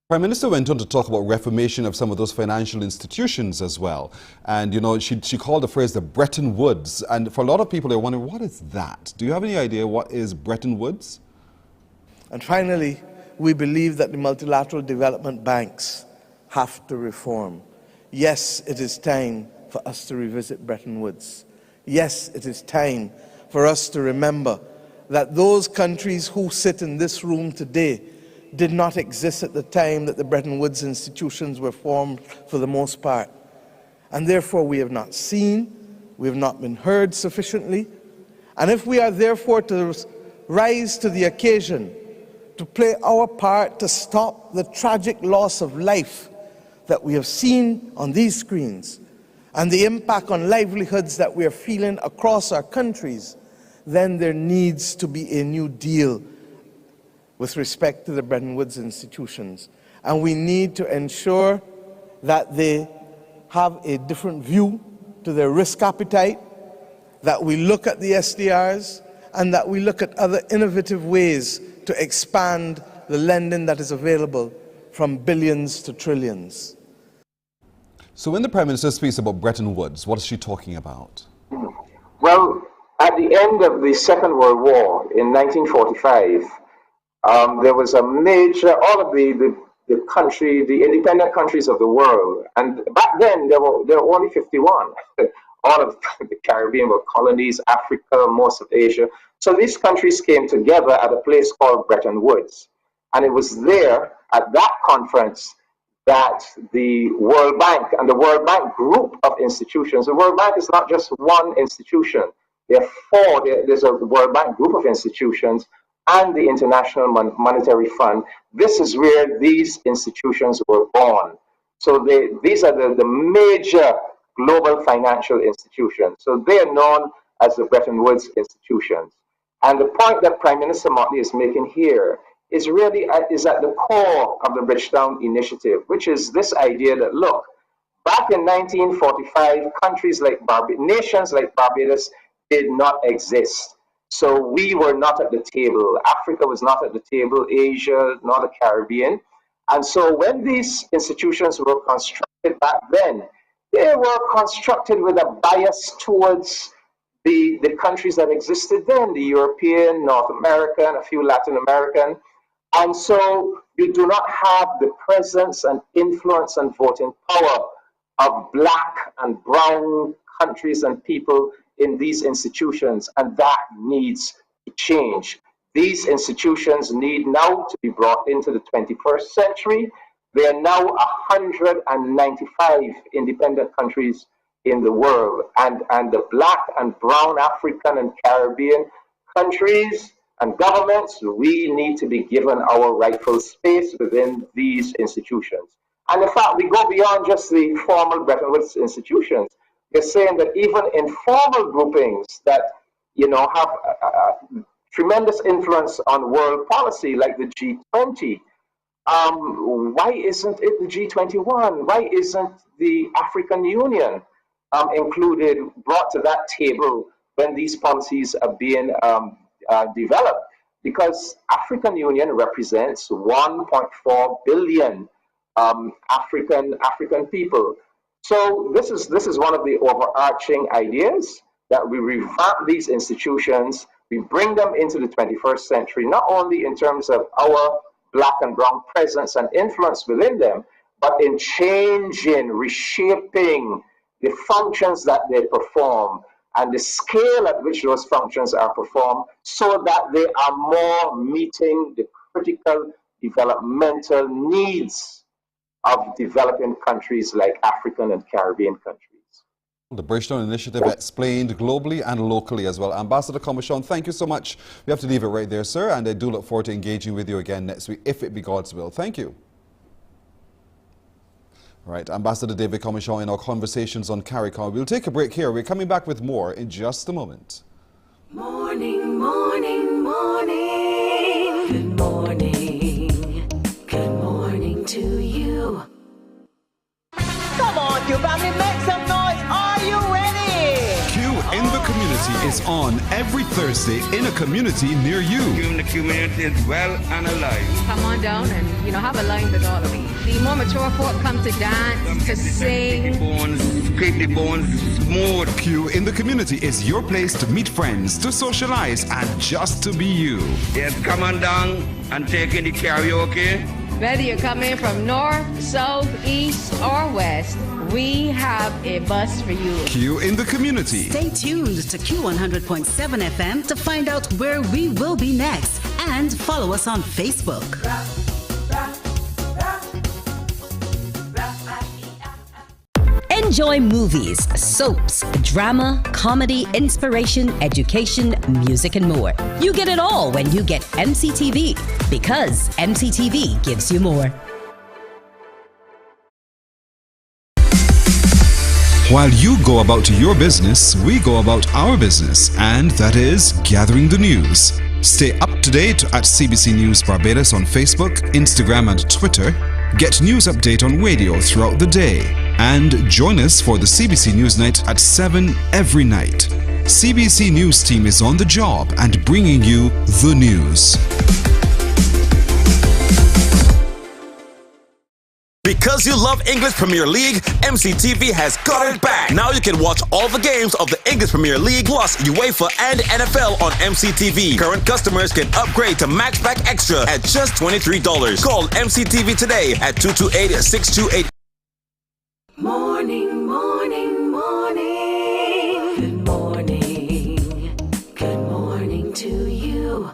Prime Minister went on to talk about reformation of some of those financial institutions as well. And, she called the phrase the Bretton Woods. And for a lot of people, they're wondering, what is that? Do you have any idea what is Bretton Woods? And finally, we believe that the multilateral development banks have to reform. Yes, it is time for us to revisit Bretton Woods. Yes, it is time for us to remember that those countries who sit in this room today did not exist at the time that the Bretton Woods institutions were formed, for the most part. And therefore we have not seen, we have not been heard sufficiently. And if we are therefore to rise to the occasion, to play our part to stop the tragic loss of life that we have seen on these screens, and the impact on livelihoods that we are feeling across our countries, then there needs to be a new deal with respect to the Bretton Woods institutions. and we need to ensure that they have a different view to their risk appetite, that we look at the SDRs, and that we look at other innovative ways to expand the lending that is available from billions to trillions. So when the Prime Minister speaks about Bretton Woods, what is she talking about? Well, at the end of the Second World War in 1945, there was a major, all of the independent countries of the world, and back then there were only 51. All of the Caribbean were colonies, Africa, most of Asia. So these countries came together at a place called Bretton Woods. And it was there at that conference that the World Bank and the World Bank group of institutions, the World Bank is not just one institution. There are four. There's a World Bank group of institutions and the International Monetary Fund. This is where these institutions were born. So these are the major global financial institutions. So they are known as the Bretton Woods institutions. And the point that Prime Minister Motley is making here is really is at the core of the Bridgetown Initiative, which is this idea that, look, back in 1945, nations like Barbados did not exist. So we were not at the table. Africa was not at the table, Asia, not the Caribbean. And so when these institutions were constructed back then, they were constructed with a bias towards the countries that existed then, the European, North American, a few Latin American. And so you do not have the presence and influence and voting power of black and brown countries and people in these institutions, and that needs to change. These institutions need now to be brought into the 21st century. There are now 195 independent countries in the world, and the black and brown African and Caribbean countries and governments, we need to be given our rightful space within these institutions. And in fact, we go beyond just the formal Bretton Woods institutions. We're saying that even informal groupings that, have tremendous influence on world policy, like the G20, why isn't it the G21? Why isn't the African Union brought to that table when these policies are being developed? Because African Union represents 1.4 billion African people. So this is one of the overarching ideas, that we revamp these institutions, we bring them into the 21st century, not only in terms of our black and brown presence and influence within them, but in changing, reshaping the functions that they perform and the scale at which those functions are performed, so that they are more meeting the critical developmental needs of developing countries like African and Caribbean countries. The Bridgetown Initiative explained globally and locally as well. Ambassador Comishon, thank you so much. We have to leave it right there, sir, and I do look forward to engaging with you again next week, if it be God's will. Thank you. Right, Ambassador David Comishon in our conversations on CARICOM. We'll take a break here. We're coming back with more in just a moment. Morning, morning, morning. Good morning. Good morning to you. Come on, you family, make some noise. Are you ready? Q in the Community is on every Thursday in a community near you. Q in the Community is well and alive. Come on down and, have a line with all of me. The more mature folk come to dance, to sing. Keep the bones smooth. Q in the Community is your place to meet friends, to socialize, and just to be you. Yes, come on down and take in the karaoke. Whether you're coming from north, south, east, or west, we have a bus for you. Q in the Community. Stay tuned to Q100.7 FM to find out where we will be next, and follow us on Facebook. Enjoy movies, soaps, drama, comedy, inspiration, education, music, and more. You get it all when you get MCTV, because MCTV gives you more. While you go about your business, we go about our business, and that is gathering the news. Stay up to date at CBC News Barbados on Facebook, Instagram, and Twitter. Get news update on radio throughout the day. And join us for the CBC News Night at 7 every night. CBC News team is on the job and bringing you the news. Because you love English Premier League, MCTV has got it back. Now you can watch all the games of the English Premier League plus UEFA and NFL on MCTV. Current customers can upgrade to Maxback Extra at just $23. Call MCTV today at 228-628. Morning, morning, morning. Good morning. Good morning to you.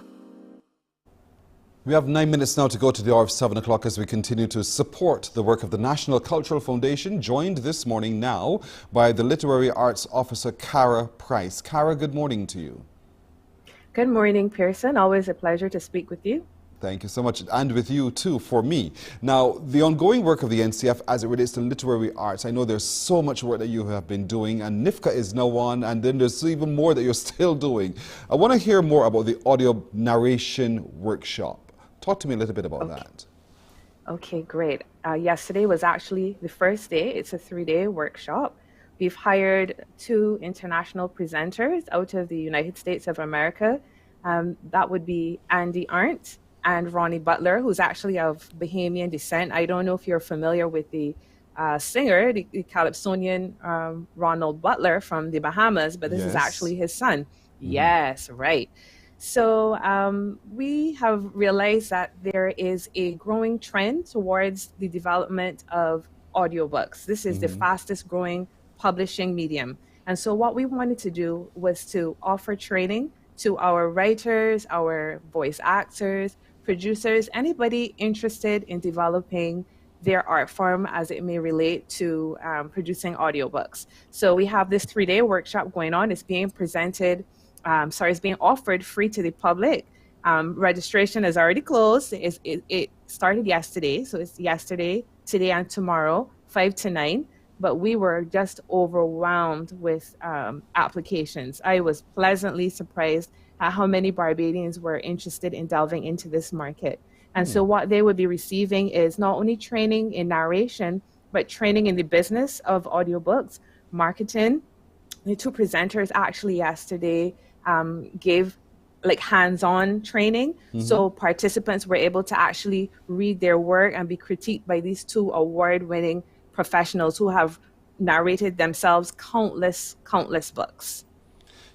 We have 9 minutes now to go to the hour of 7 o'clock as we continue to support the work of the National Cultural Foundation, joined this morning now by the Literary Arts Officer, Cara Price. Cara, good morning to you. Good morning, Pearson. Always a pleasure to speak with you. Thank you so much, and with you too, for me. Now, the ongoing work of the NCF as it relates to literary arts, I know there's so much work that you have been doing, and NIFCA is now on, and then there's even more that you're still doing. I want to hear more about the audio narration workshop. Talk to me a little bit about that. Okay, great. Yesterday was actually the first day. It's a 3-day workshop. We've hired 2 international presenters out of the United States of America. That would be Andy Arndt and Ronnie Butler, who's actually of Bahamian descent. I don't know if you're familiar with the singer, the Calypsonian Ronald Butler from the Bahamas, but this is actually his son. Yes, right. So we have realized that there is a growing trend towards the development of audiobooks. This is the fastest growing publishing medium. And so what we wanted to do was to offer training to our writers, our voice actors, producers, anybody interested in developing their art form as it may relate to producing audiobooks. So we have this 3-day workshop going on. It's being presented, it's being offered free to the public. Registration is already closed. It started yesterday. So it's yesterday, today, and tomorrow, 5 to 9. But we were just overwhelmed with applications. I was pleasantly surprised at how many Barbadians were interested in delving into this market. And so what they would be receiving is not only training in narration, but training in the business of audiobooks, marketing. The 2 presenters actually yesterday gave like hands-on training. So participants were able to actually read their work and be critiqued by these 2 award-winning professionals who have narrated themselves countless books.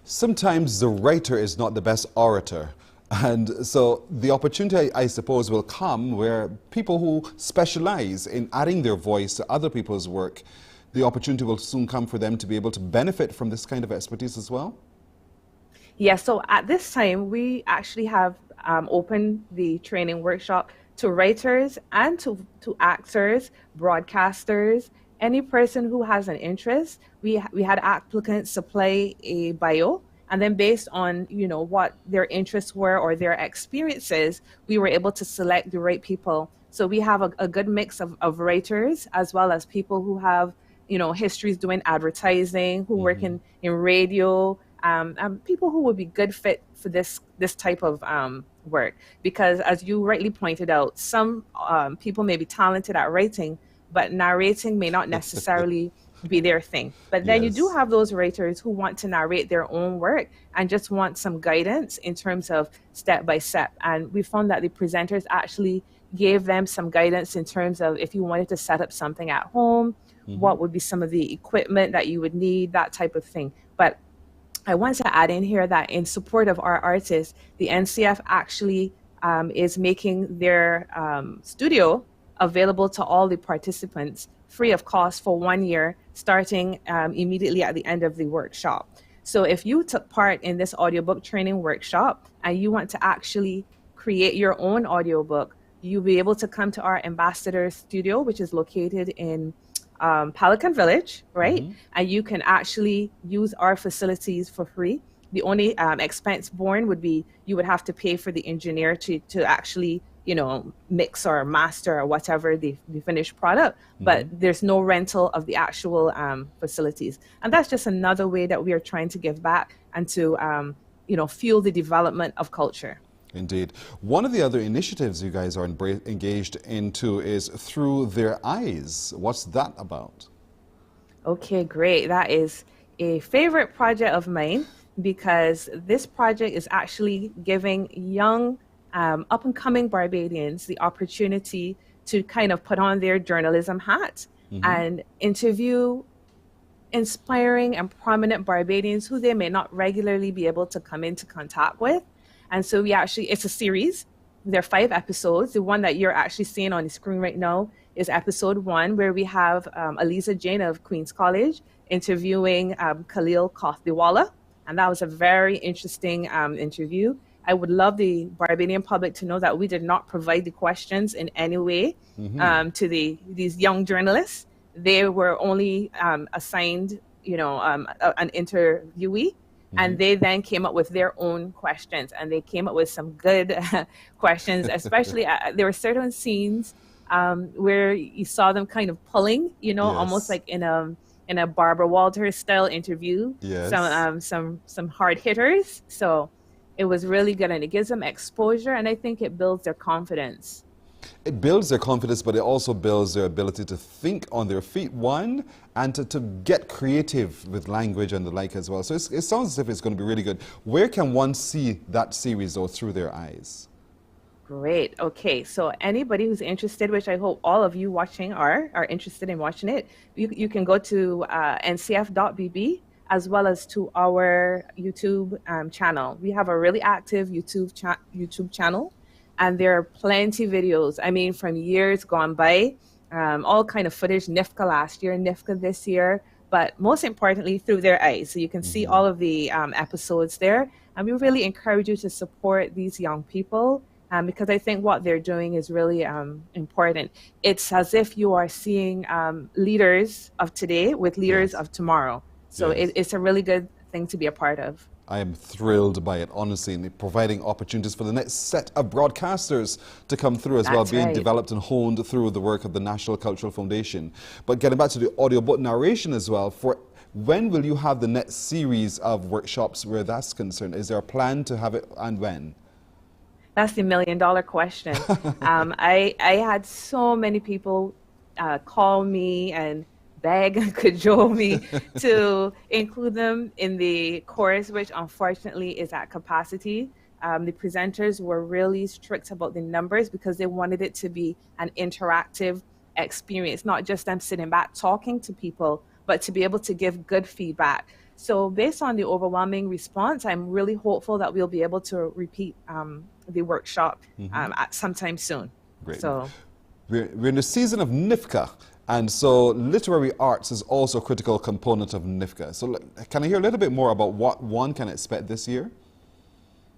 Sometimes the writer is not the best orator. And so the opportunity, I suppose, will come where people who specialize in adding their voice to other people's work, the opportunity will soon come for them to be able to benefit from this kind of expertise as well? Yeah, so at this time, we actually have opened the training workshop to writers and to actors, broadcasters, any person who has an interest. We had applicants supply a bio, and then based on what their interests were or their experiences, we were able to select the right people. So we have a good mix of writers as well as people who have histories doing advertising, who work in radio, and people who would be good fit for this type of work. Because as you rightly pointed out, some people may be talented at writing, but narrating may not necessarily be their thing. But then you do have those writers who want to narrate their own work and just want some guidance in terms of step by step. And we found that the presenters actually gave them some guidance in terms of if you wanted to set up something at home, what would be some of the equipment that you would need, that type of thing. But I want to add in here that in support of our artists, the NCF actually is making their studio available to all the participants free of cost for 1 year, starting immediately at the end of the workshop. So if you took part in this audiobook training workshop and you want to actually create your own audiobook, you'll be able to come to our ambassador studio, which is located in Pelican Village, right? And you can actually use our facilities for free. The only expense borne would be you would have to pay for the engineer to actually mix or master or whatever the finished product, but there's no rental of the actual facilities. And that's just another way that we are trying to give back and to fuel the development of culture. Indeed. One of the other initiatives you guys are engaged into is Through Their Eyes. What's that about? Okay, great. That is a favorite project of mine because this project is actually giving young, up-and-coming Barbadians the opportunity to kind of put on their journalism hat and interview inspiring and prominent Barbadians who they may not regularly be able to come into contact with. And so it's a series. There are 5 episodes. The one that you're actually seeing on the screen right now is episode 1, where we have Eliza Jane of Queen's College interviewing Khalil Kothdiwala. And that was a very interesting interview. I would love the Barbadian public to know that we did not provide the questions in any way to these young journalists. They were only assigned, an interviewee. And they then came up with their own questions, and they came up with some good questions. Especially, there were certain scenes where you saw them kind of pulling, almost like in a Barbara Walters style interview. Yes. Some hard hitters. So it was really good, and it gives them exposure, and I think it builds their confidence. It builds their confidence, but it also builds their ability to think on their feet, one, and to get creative with language and the like as well. So it sounds as if it's going to be really good. Where can one see that series, though, Through Their Eyes? Great. Okay, so anybody who's interested, which I hope all of you watching are interested in watching it, you can go to ncf.bb as well as to our YouTube channel. We have a really active YouTube channel. And there are plenty of videos, I mean, from years gone by, all kind of footage, NIFCA last year, NIFCA this year, but most importantly, Through Their Eyes. So you can see all of the episodes there. And we really encourage you to support these young people because I think what they're doing is really important. It's as if you are seeing leaders of today with leaders of tomorrow. So it's a really good thing to be a part of. I am thrilled by it, honestly, and providing opportunities for the next set of broadcasters to come through as well, being developed and honed through the work of the National Cultural Foundation. But getting back to the audiobook narration as well, for when will you have the next series of workshops where that's concerned? Is there a plan to have it, and when? That's the $1 million question. I had so many people call me and beg and cajole me to include them in the course, which unfortunately is at capacity. The presenters were really strict about the numbers because they wanted it to be an interactive experience, not just them sitting back talking to people, but to be able to give good feedback. So based on the overwhelming response, I'm really hopeful that we'll be able to repeat the workshop at sometime soon. Great. So we're in the season of NIFCA. And so literary arts is also a critical component of NIFCA. So can I hear a little bit more about what one can expect this year?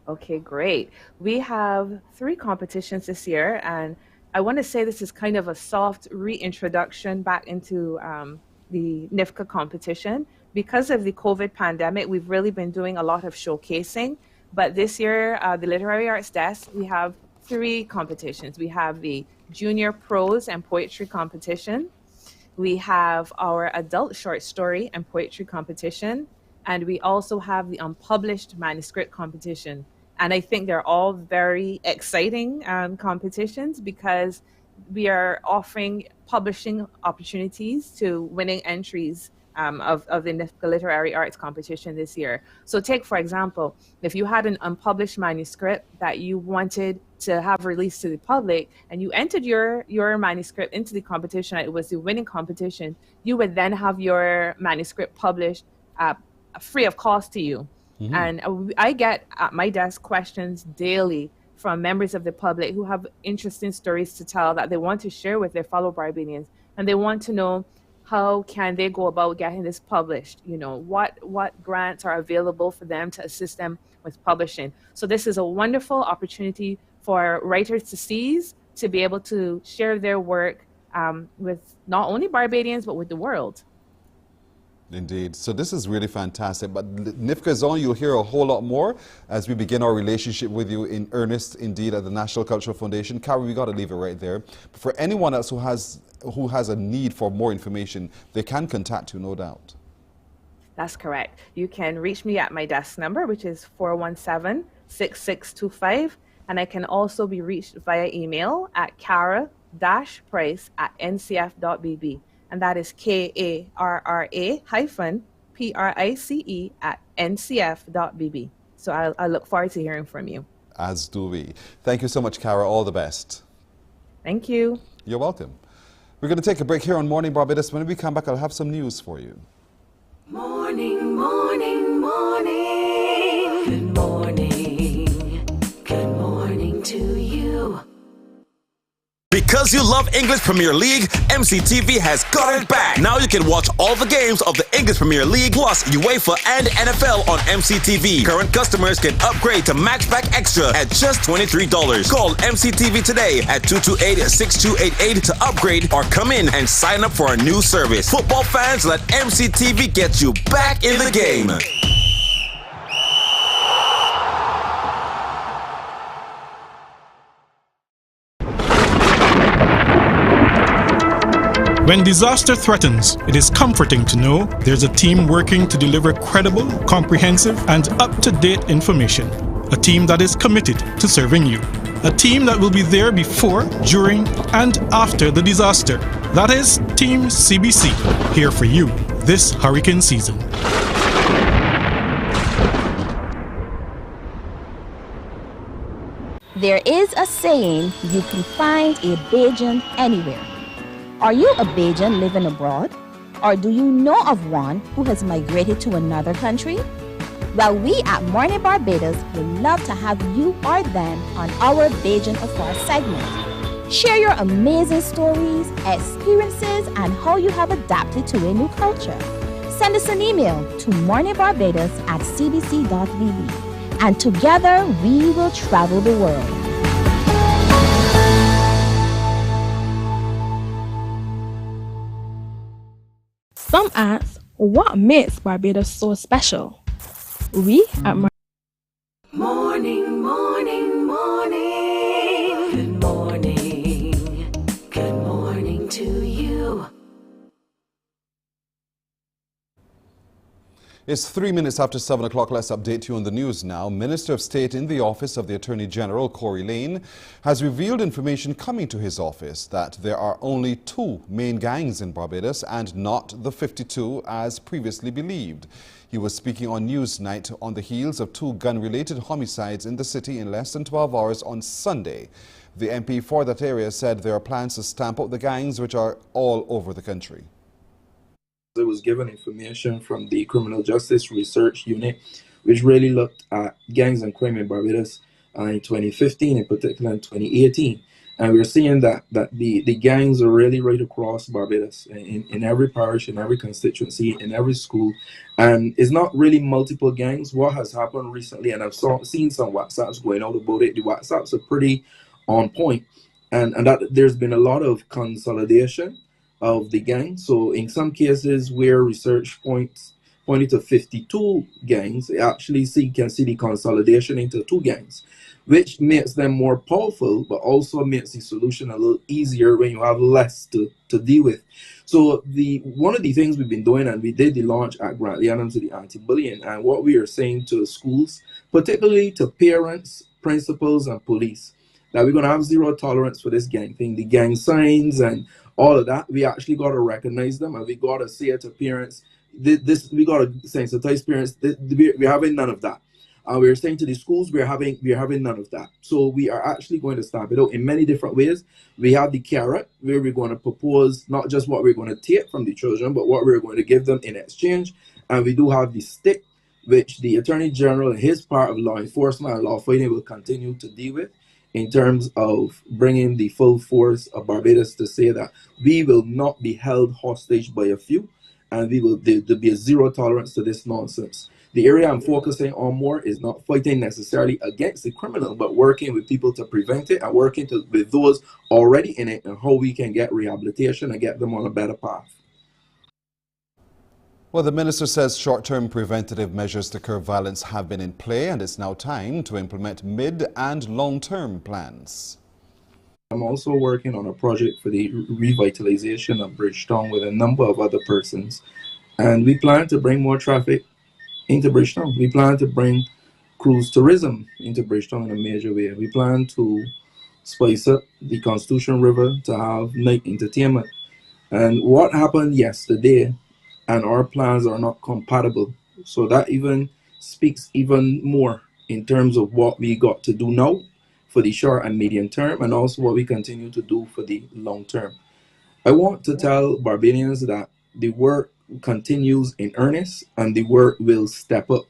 Okay, great. We have 3 competitions this year, and I want to say this is kind of a soft reintroduction back into the NIFCA competition. Because of the COVID pandemic, we've really been doing a lot of showcasing. But this year, the Literary Arts Desk, we have 3 competitions. We have the Junior Prose and Poetry competition. We have our adult short story and poetry competition, and we also have the unpublished manuscript competition. And I think they're all very exciting competitions because we are offering publishing opportunities to winning entries of the NIFCA Literary Arts competition this year. So take, for example, if you had an unpublished manuscript that you wanted to have released to the public and you entered your manuscript into the competition, it was the winning competition, you would then have your manuscript published free of cost to you. And I get at my desk questions daily from members of the public who have interesting stories to tell that they want to share with their fellow Barbadians, and they want to know how can they go about getting this published? What grants are available for them to assist them with publishing? So this is a wonderful opportunity for writers to seize, to be able to share their work with not only Barbadians, but with the world. Indeed. So this is really fantastic. But NIFCA is on. You'll hear a whole lot more as we begin our relationship with you in earnest, indeed, at the National Cultural Foundation. Carrie, we got to leave it right there. But for anyone else who has a need for more information, they can contact you, no doubt. That's correct. You can reach me at my desk number, which is 417-6625. And I can also be reached via email at kara-price@ncf.bb. And that is KARRA-PRICE@ncf.bb. So I look forward to hearing from you. As do we. Thank you so much, Cara. All the best. Thank you. You're welcome. We're going to take a break here on Morning Barbados. When we come back, I'll have some news for you. Morning, morning, morning. Good morning. Good morning to you. Because you love English Premier League, MCTV has got it back. Now you can watch all the games of the English Premier League plus UEFA and NFL on MCTV. Current customers can upgrade to Matchback Extra at just $23. Call MCTV today at 228-6288 to upgrade or come in and sign up for our new service. Football fans, let MCTV get you back in the game. When disaster threatens, it is comforting to know there's a team working to deliver credible, comprehensive, and up-to-date information. A team that is committed to serving you. A team that will be there before, during, and after the disaster. That is Team CBC, here for you this hurricane season. There is a saying, you can find a Bajan anywhere. Are you a Bajan living abroad? Or do you know of one who has migrated to another country? Well, we at Mornin Barbados would love to have you or them on our Bajan Afar segment. Share your amazing stories, experiences, and how you have adapted to a new culture. Send us an email to morninbarbados@cbc.vb. And together we will travel the world. Some ask, what makes Barbados so special? We at Morning, morning, morning. Good morning. Good morning to you. It's 3 minutes after 7 o'clock. Let's update you on the news now. Minister of State in the Office of the Attorney General, Corey Lane, has revealed information coming to his office that there are only 2 main gangs in Barbados and not the 52 as previously believed. He was speaking on Newsnight on the heels of 2 gun-related homicides in the city in less than 12 hours on Sunday. The MP for that area said there are plans to stamp out the gangs which are all over the country. It was given information from the Criminal Justice Research Unit, which really looked at gangs and crime in Barbados in 2015, in particular in 2018. And we're seeing that the gangs are really right across Barbados, in every parish, in every constituency, in every school. And it's not really multiple gangs. What has happened recently, and I've seen some WhatsApps going out about it, the WhatsApps are pretty on point. And that there's been a lot of consolidation of the gang. So in some cases where research pointed to 52 gangs, you actually can see the consolidation into 2 gangs, which makes them more powerful, but also makes the solution a little easier when you have less to deal with. So one of the things we've been doing, and we did the launch at Grant Leonard to the anti-bullying, and what we are saying to schools, particularly to parents, principals, and police, that we're going to have zero tolerance for this gang thing, the gang signs and all of that. We actually got to recognize them, and we got to say to parents, we got to sensitize parents. We're having none of that. We're saying to the schools, we're having none of that. So we are actually going to stamp it out in many different ways. We have the carrot, where we're going to propose not just what we're going to take from the children, but what we're going to give them in exchange. And we do have the stick, which the Attorney General and his part of law enforcement and law fighting will continue to deal with, in terms of bringing the full force of Barbados to say that we will not be held hostage by a few, and there'll be a zero tolerance to this nonsense. The area I'm focusing on more is not fighting necessarily against the criminal, but working with people to prevent it, and working with those already in it, and how we can get rehabilitation and get them on a better path. Well, the minister says short-term preventative measures to curb violence have been in play, and it's now time to implement mid- and long-term plans. I'm also working on a project for the revitalization of Bridgetown with a number of other persons, and we plan to bring more traffic into Bridgetown. We plan to bring cruise tourism into Bridgetown in a major way. We plan to spice up the Constitution River to have night entertainment. And what happened yesterday and our plans are not compatible. So that even speaks even more in terms of what we got to do now for the short and medium term, and also what we continue to do for the long term. I want to tell Barbadians that the work continues in earnest and the work will step up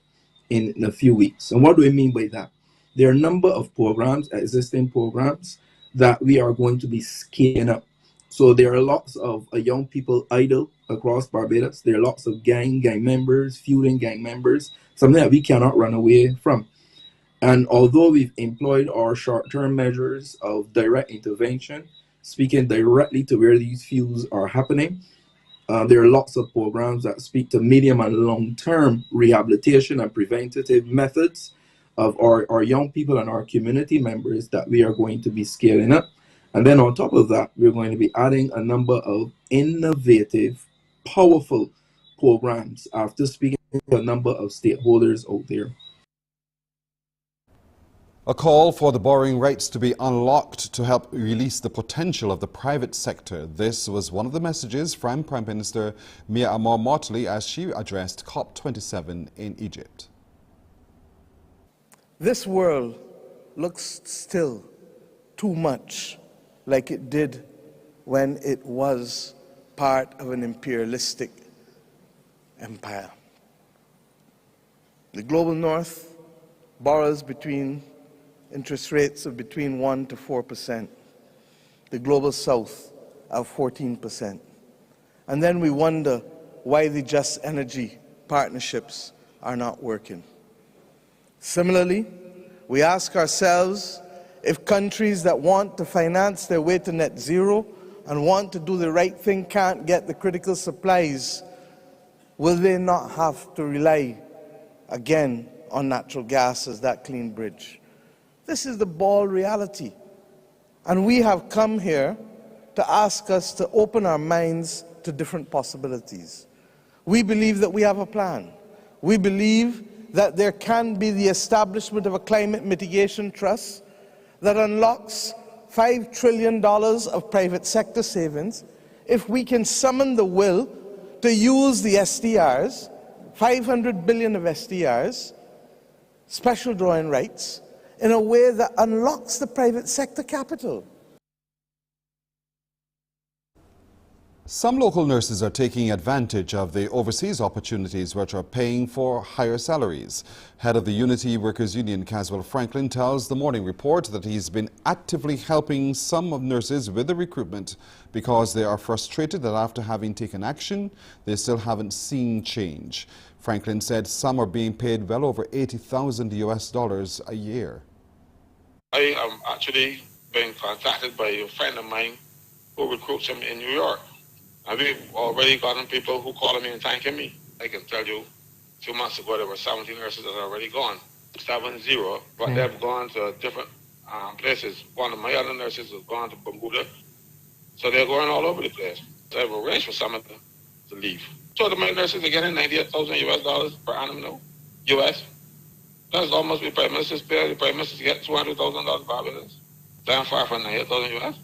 in a few weeks. And what do I mean by that? There are a number of programs, existing programs, that we are going to be scaling up. So there are lots of young people idle across Barbados. There are lots of gang members, feuding gang members, something that we cannot run away from. And although we've employed our short-term measures of direct intervention, speaking directly to where these feuds are happening, there are lots of programs that speak to medium and long-term rehabilitation and preventative methods of our young people and our community members that we are going to be scaling up. And then on top of that, we're going to be adding a number of innovative, powerful programs after speaking to a number of stakeholders out there. A call for the borrowing rights to be unlocked to help release the potential of the private sector. This was one of the messages from Prime Minister Mia Amor Motley as she addressed COP27 in Egypt. This world looks still too much like it did when it was part of an imperialistic empire. The global north borrows interest rates of between 1% to 4%. The global south of 14%. And then we wonder why the just energy partnerships are not working. Similarly, we ask ourselves if countries that want to finance their way to net zero and want to do the right thing can't get the critical supplies, will they not have to rely again on natural gas as that clean bridge? This is the bald reality. And we have come here to ask us to open our minds to different possibilities. We believe that we have a plan. We believe that there can be the establishment of a climate mitigation trust that unlocks $5 trillion of private sector savings if we can summon the will to use the SDRs, 500 billion of SDRs, special drawing rights, in a way that unlocks the private sector capital. Some local nurses are taking advantage of the overseas opportunities which are paying for higher salaries. Head of the Unity Workers Union, Caswell Franklin, tells the Morning Report that he's been actively helping some of nurses with the recruitment because they are frustrated that after having taken action, they still haven't seen change. Franklin said some are being paid well over $80,000 a year. I am actually being contacted by a friend of mine who recruits him in New York. And we've already gotten people who call me and thanking me. I can tell you, 2 months ago there were 70 nurses that are already gone. 70, but they've gone to different places. One of my other nurses has gone to Bermuda. So they're going all over the place. So I've arranged for some of them to leave. So the my nurses are getting $98,000 per annum now, US. That's almost what the Prime Minister's pay. The Prime Minister's get $200,000 Barbados. Damn far from $98,000 US.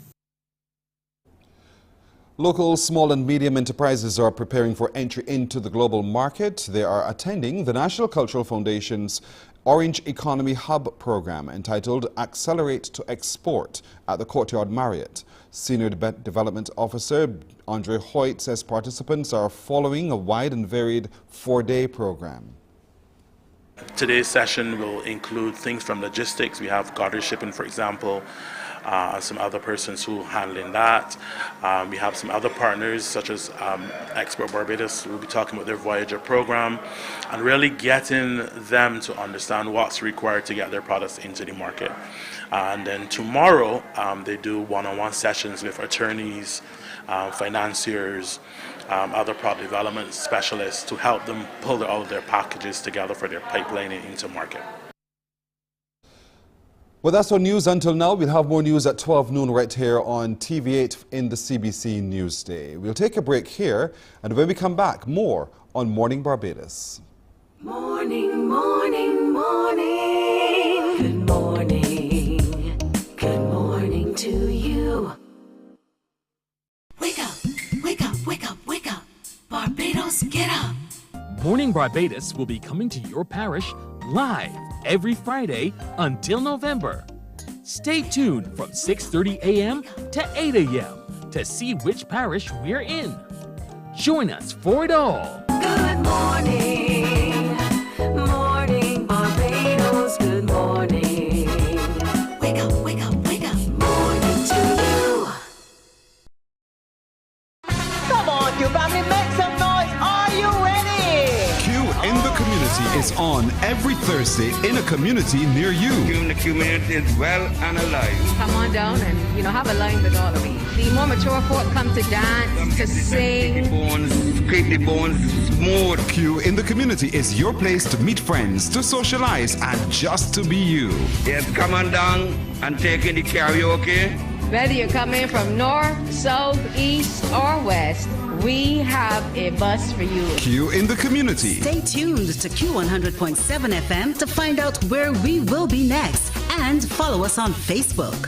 Local small and medium enterprises are preparing for entry into the global market. They are attending the National Cultural Foundation's Orange Economy Hub program entitled Accelerate to Export at the Courtyard Marriott. Senior Development Officer Andre Hoyt says participants are following a wide and varied 4-day program. Today's session will include things from logistics. We have garter shipping, for example, some other persons who are handling that. We have some other partners such as Export Barbados who will be talking about their Voyager program and really getting them to understand what's required to get their products into the market. And then tomorrow they do one-on-one sessions with attorneys, financiers, other product development specialists to help them pull all of their packages together for their pipelining into market. Well, that's our news until now. We'll have more news at 12 noon right here on TV8 in the CBC Newsday. We'll take a break here, and when we come back, more on Morning Barbados. Morning, morning, morning. to you. Wake up, wake up, wake up, wake up. Barbados, get up. Morning Barbados will be coming to your parish live every Friday until November. Stay tuned from 6:30 a.m. to 8 a.m. to see which parish we're in. Join us for it all. Good morning, morning Barbados, good morning. Wake up, wake up, wake up, morning to you. Come on, you family, make some noise. Are you ready? Q in the Community is on every Thursday in a community near you. Q in the community is well and alive. Come on down and, have a line with all of me. The more mature folk come to dance, to sing. Keep the bones smooth. Q in the Community is your place to meet friends, to socialize, and just to be you. Yes, come on down and take in the karaoke. Whether you're coming from north, south, east, or west, we have a bus for you. Q in the Community. Stay tuned to Q100.7 FM to find out where we will be next and follow us on Facebook.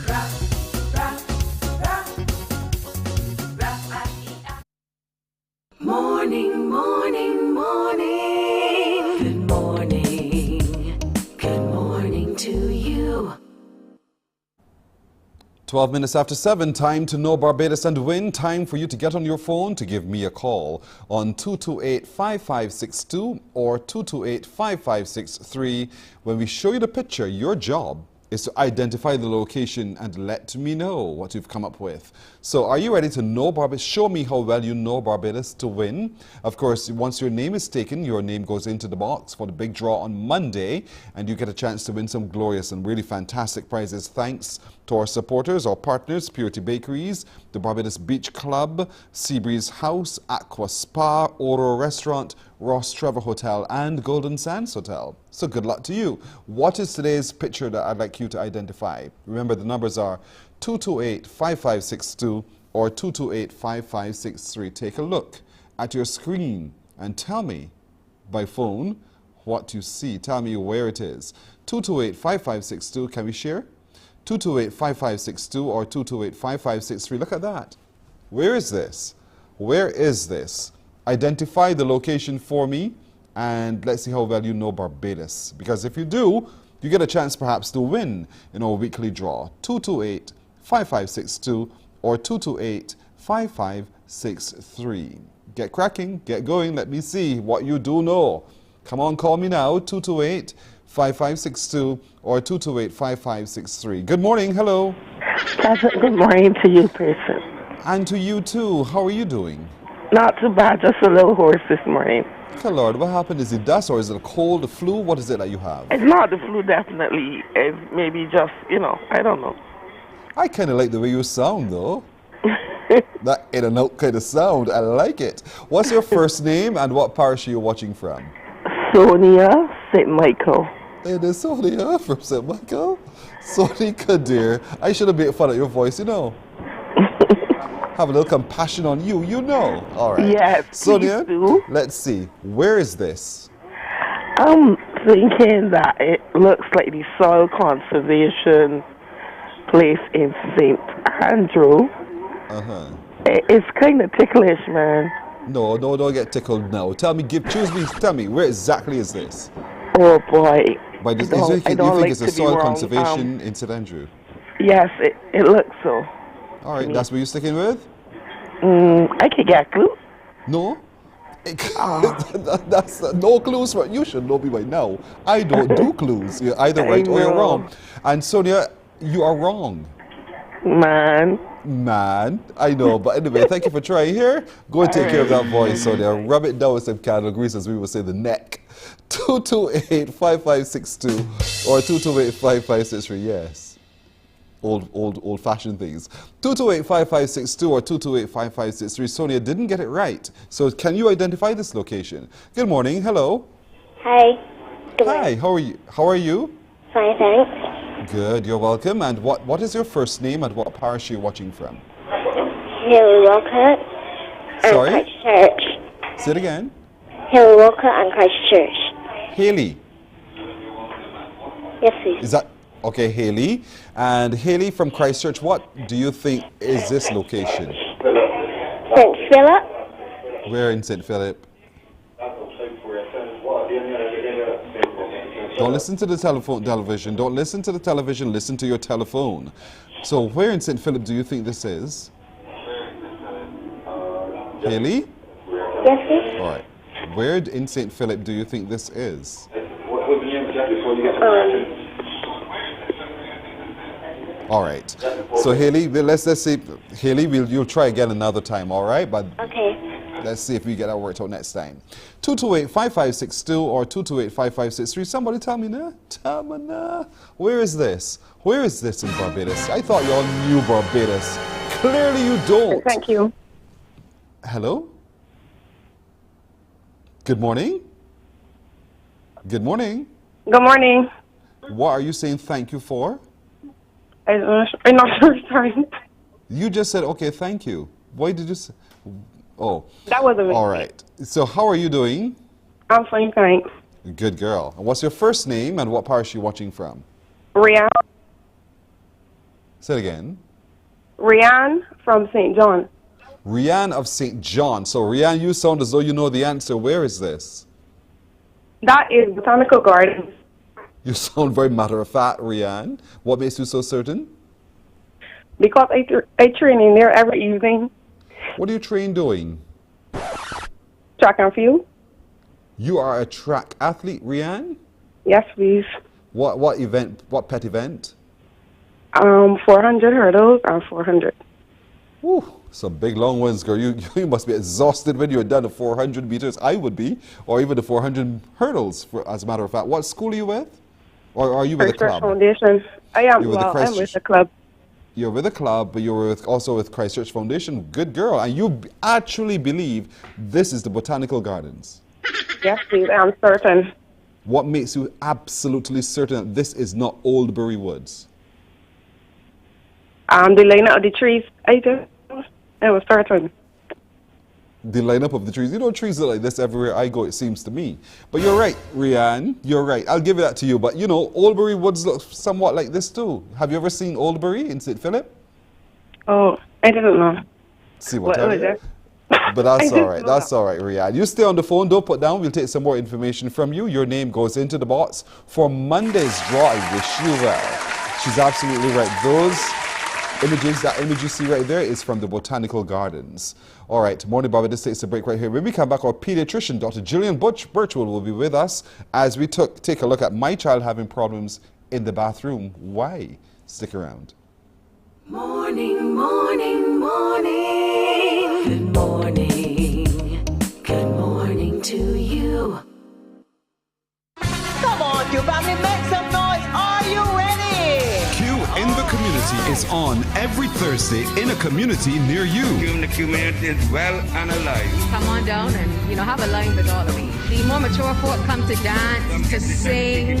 Morning, morning, morning. Good morning. Good morning to you. 12 minutes after 7, time to know Barbados and win. Time for you to get on your phone to give me a call on 228-5562 or 228-5563. When we show you the picture, your job is to identify the location and let me know what you've come up with. So are you ready to know Barbados? Show me how well you know Barbados to win. Of course, once your name is taken, your name goes into the box for the big draw on Monday, and you get a chance to win some glorious and really fantastic prizes thanks to our supporters, our partners, Purity Bakeries, the Barbados Beach Club, Seabreeze House, Aqua Spa, Oro Restaurant, Ross Trevor Hotel, and Golden Sands Hotel. So good luck to you. What is today's picture that I'd like you to identify? Remember, the numbers are 228-5562 or 228-5563. Take a look at your screen and tell me by phone what you see. Tell me where it is. 228-5562, can we share? 228-5562 or 228-5563. Look at that. Where is this? Where is this? Identify the location for me and let's see how well you know Barbados. Because if you do, you get a chance perhaps to win in our weekly draw. 228-5562 or 228-5563. Get cracking, get going. Let me see what you do know. Come on, call me now, 228-5562 or 228-5563. Good morning, hello. Good morning to you, person. And to you too. How are you doing? Not too bad, just a little hoarse this morning. Okay, Lord, what happened? Is it dust or is it a cold, a flu? What is it that you have? It's not the flu, definitely. It's maybe just, I don't know. I kind of like the way you sound, though. That in and out kind of sound. I like it. What's your first name and what parish are you watching from? Sonia St. Michael. It is Sonia from St. Michael. Sonia, dear. I should have made fun of your voice, Have a little compassion on you, All right. Yes, Sonia, let's see. Where is this? I'm thinking that it looks like the soil conservation place in St. Andrew. It's kind of ticklish, man. No, don't get tickled now. Tell me, tell me, where exactly is this? Oh boy. But you think it's a soil conservation in St. Andrew? Yes, it looks so. All right, that's what you're sticking with? I could get a clue. No? That's no clues. You should know me by now. I don't do clues. You're either right or you're wrong. And Sonia, you are wrong. Man, I know. But anyway, thank you for trying here. Go and take care of that voice, Sonia. Rub it down with some candle grease, as we would say, the neck. 228-5562 or 228-5563. Yes. Old-fashioned things. 228-5562 or 228-5563. Sonia didn't get it right. So can you identify this location? Good morning. Hello. Hi. Hi. How are you? Fine, thanks. Good. You're welcome. And what is your first name and what parish are you watching from? Haley Walker and Sorry? Christchurch. Say it again. Haley Walker and Christchurch. Haley. Yes, please. Is that Okay, Haley. And Haley from Christchurch, what do you think is this location? St. Philip. Where in St. Philip? Don't listen to the television. Don't listen to the television. Listen to your telephone. So where in St. Philip do you think this is? Haley? Yes, sir. All right. Where in St. Philip do you think this is? All right. So Haley, let's say Haley, you'll try again another time. All right, but okay. Let's see if we get that worked out next time. 228-5562 or 228-5563. Somebody tell me now. Tell me now. Where is this? Where is this in Barbados? I thought you all knew Barbados. Clearly you don't. Thank you. Hello? Good morning. Good morning. Good morning. What are you saying thank you for? I'm not sure. Sorry. You just said, okay, thank you. Why did you say? Oh. That was a mistake. All right. So how are you doing? I'm fine, thanks. Good girl. And what's your first name and what parish are you watching from? Rianne. Say it again. Rianne from St. John. Rianne of St. John. So Rianne, you sound as though you know the answer. Where is this? That is Botanical Gardens. You sound very matter-of-fact, Rianne. What makes you so certain? Because I train in there every evening. What do you train doing? Track and field. You are a track athlete, Rianne? Yes, please. What event? What pet event? 400 hurdles and 400. Whew, some big long ones, girl. You must be exhausted when you're done the 400 meters. I would be, or even the 400 hurdles. As a matter of fact, what school are you with, or are you with a club? Foundation. I am. You're with I'm with the club. You're with a club, but you're also with Christchurch Foundation. Good girl. And you actually believe this is the Botanical Gardens? Yes, please. I'm certain. What makes you absolutely certain that this is not Oldbury Woods? The lineup of the trees. I was certain. The lineup of the trees. You know, trees are like this everywhere I go, it seems to me. But you're right, Rianne. You're right. I'll give it that to you. But, you know, Oldbury Woods look somewhat like this, too. Have you ever seen Oldbury in St. Philip? Oh, I didn't know. See what I mean? But that's all right. That's all right, Rianne. You stay on the phone. Don't put down. We'll take some more information from you. Your name goes into the box for Monday's draw. I wish you well. She's absolutely right. Those images, that image you see right there is from the Botanical Gardens. All right, Mornin Barbados takes a break right here. When we come back, our pediatrician, Dr. Gillian Birchwood, will be with us as we take a look at my child having problems in the bathroom. Why? Stick around. Morning, morning, morning. Good morning. Good morning to you. Come on, you family, make some noise. Are you ready? Q in the Community is on every Thursday in a community near you. Q in the Community is well and alive. Come on down and, have a line with all of me. The more mature folk come to dance, to sing.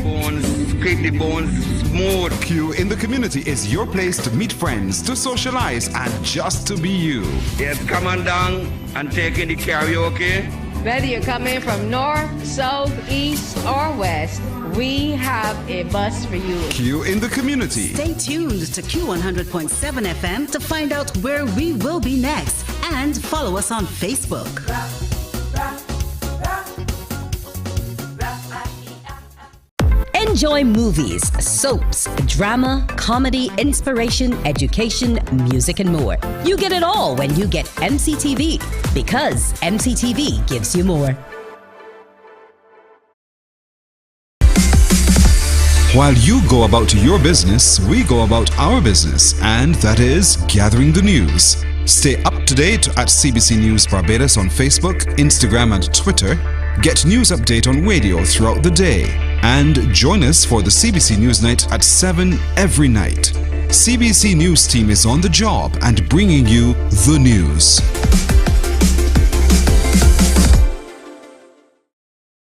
Keep the bones smooth. Q in the Community is your place to meet friends, to socialize, and just to be you. Yes, come on down and take in the karaoke. Whether you're coming from north, south, east, or west, we have a bus for you. Q in the Community. Stay tuned to Q100.7 FM to find out where we will be next, and follow us on Facebook. Enjoy movies, soaps, drama, comedy, inspiration, education, music, and more. You get it all when you get MCTV, because MCTV gives you more. While you go about your business, we go about our business, and that is gathering the news. Stay up to date at CBC News Barbados on Facebook, Instagram, and Twitter. Get news update on radio throughout the day. And join us for the CBC News Night at 7 every night. CBC News team is on the job and bringing you the news.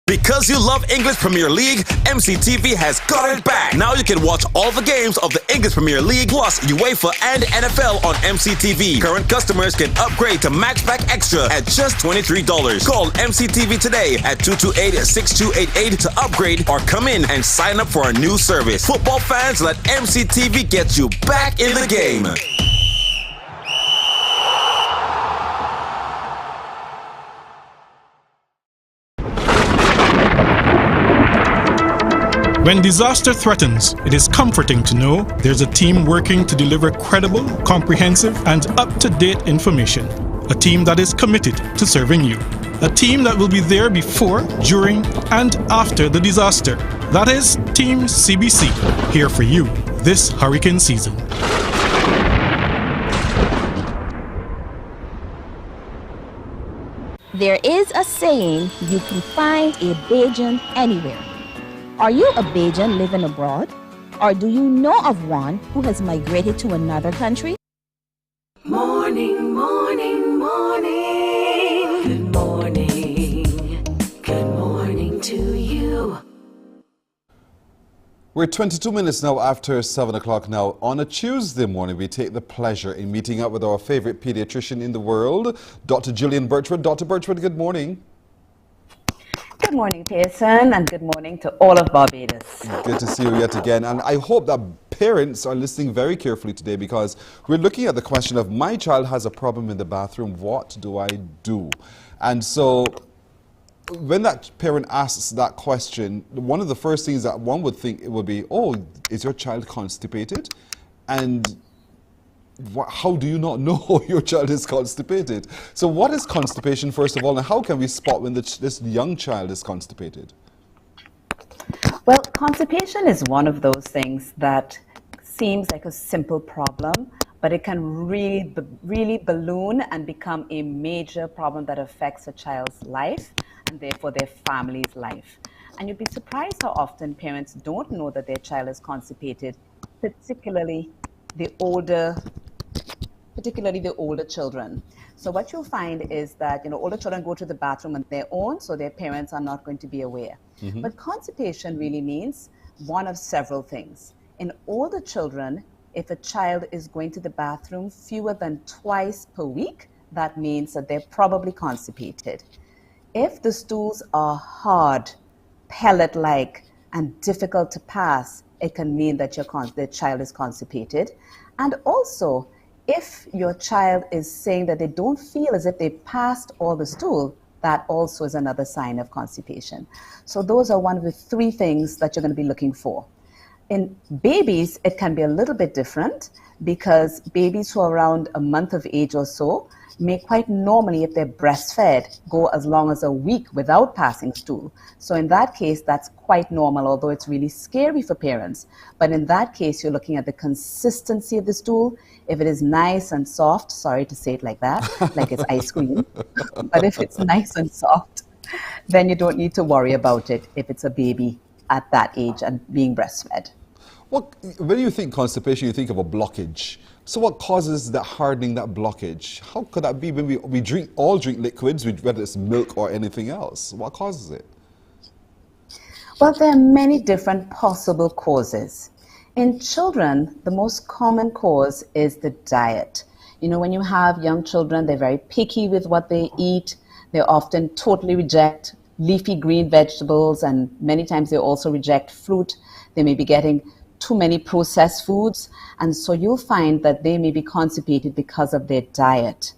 Because you love English Premier League, MCTV has got it back. Now you can watch all the games of the English Premier League plus UEFA and NFL on MCTV. Current customers can upgrade to Max Pack Extra at just $23. Call MCTV today at 228-6288 to upgrade or come in and sign up for our new service. Football fans, let MCTV get you back in the game. When disaster threatens, it is comforting to know there's a team working to deliver credible, comprehensive, and up-to-date information. A team that is committed to serving you. A team that will be there before, during, and after the disaster. That is Team CBC, here for you this hurricane season. There is a saying, you can find a Bajan anywhere. Are you a Bajan living abroad? Or do you know of one who has migrated to another country? Morning, morning, morning. Good morning. Good morning to you. We're 22 minutes now after 7 o'clock now. On a Tuesday morning, we take the pleasure in meeting up with our favorite pediatrician in the world, Dr. Gillian Birchwood. Dr. Birchwood, good morning. Good morning, Pearson, and good morning to all of Barbados. Good to see you yet again. And I hope that parents are listening very carefully today, because we're looking at the question of, my child has a problem in the bathroom, what do I do? And so when that parent asks that question, one of the first things that one would think it would be, oh, is your child constipated? And how do you not know your child is constipated? So what is constipation, first of all, and how can we spot when this young child is constipated? Well, constipation is one of those things that seems like a simple problem, but it can really balloon and become a major problem that affects a child's life and therefore their family's life. And you'd be surprised how often parents don't know that their child is constipated, particularly the older children. So what you'll find is that, older children go to the bathroom on their own, so their parents are not going to be aware. Mm-hmm. But constipation really means one of several things. In older children, if a child is going to the bathroom fewer than twice per week, that means that they're probably constipated. If the stools are hard, pellet-like, and difficult to pass, it can mean that the child is constipated. And also, if your child is saying that they don't feel as if they passed all the stool, that also is another sign of constipation. So those are one of the three things that you're going to be looking for. In babies, it can be a little bit different, because babies who are around a month of age or so may quite normally, if they're breastfed, go as long as a week without passing stool. So in that case, that's quite normal, although it's really scary for parents. But in that case, you're looking at the consistency of the stool. If it is nice and soft, sorry to say it like that, like it's ice cream, but if it's nice and soft, then you don't need to worry about it if it's a baby at that age and being breastfed. Well, when you think constipation, you think of a blockage. So what causes that hardening, that blockage? How could that be when we all drink liquids, whether it's milk or anything else? What causes it? Well, there are many different possible causes. In children, the most common cause is the diet. When you have young children, they're very picky with what they eat. They often totally reject leafy green vegetables, and many times they also reject fruit. They may be getting too many processed foods, and so you'll find that they may be constipated because of their diet.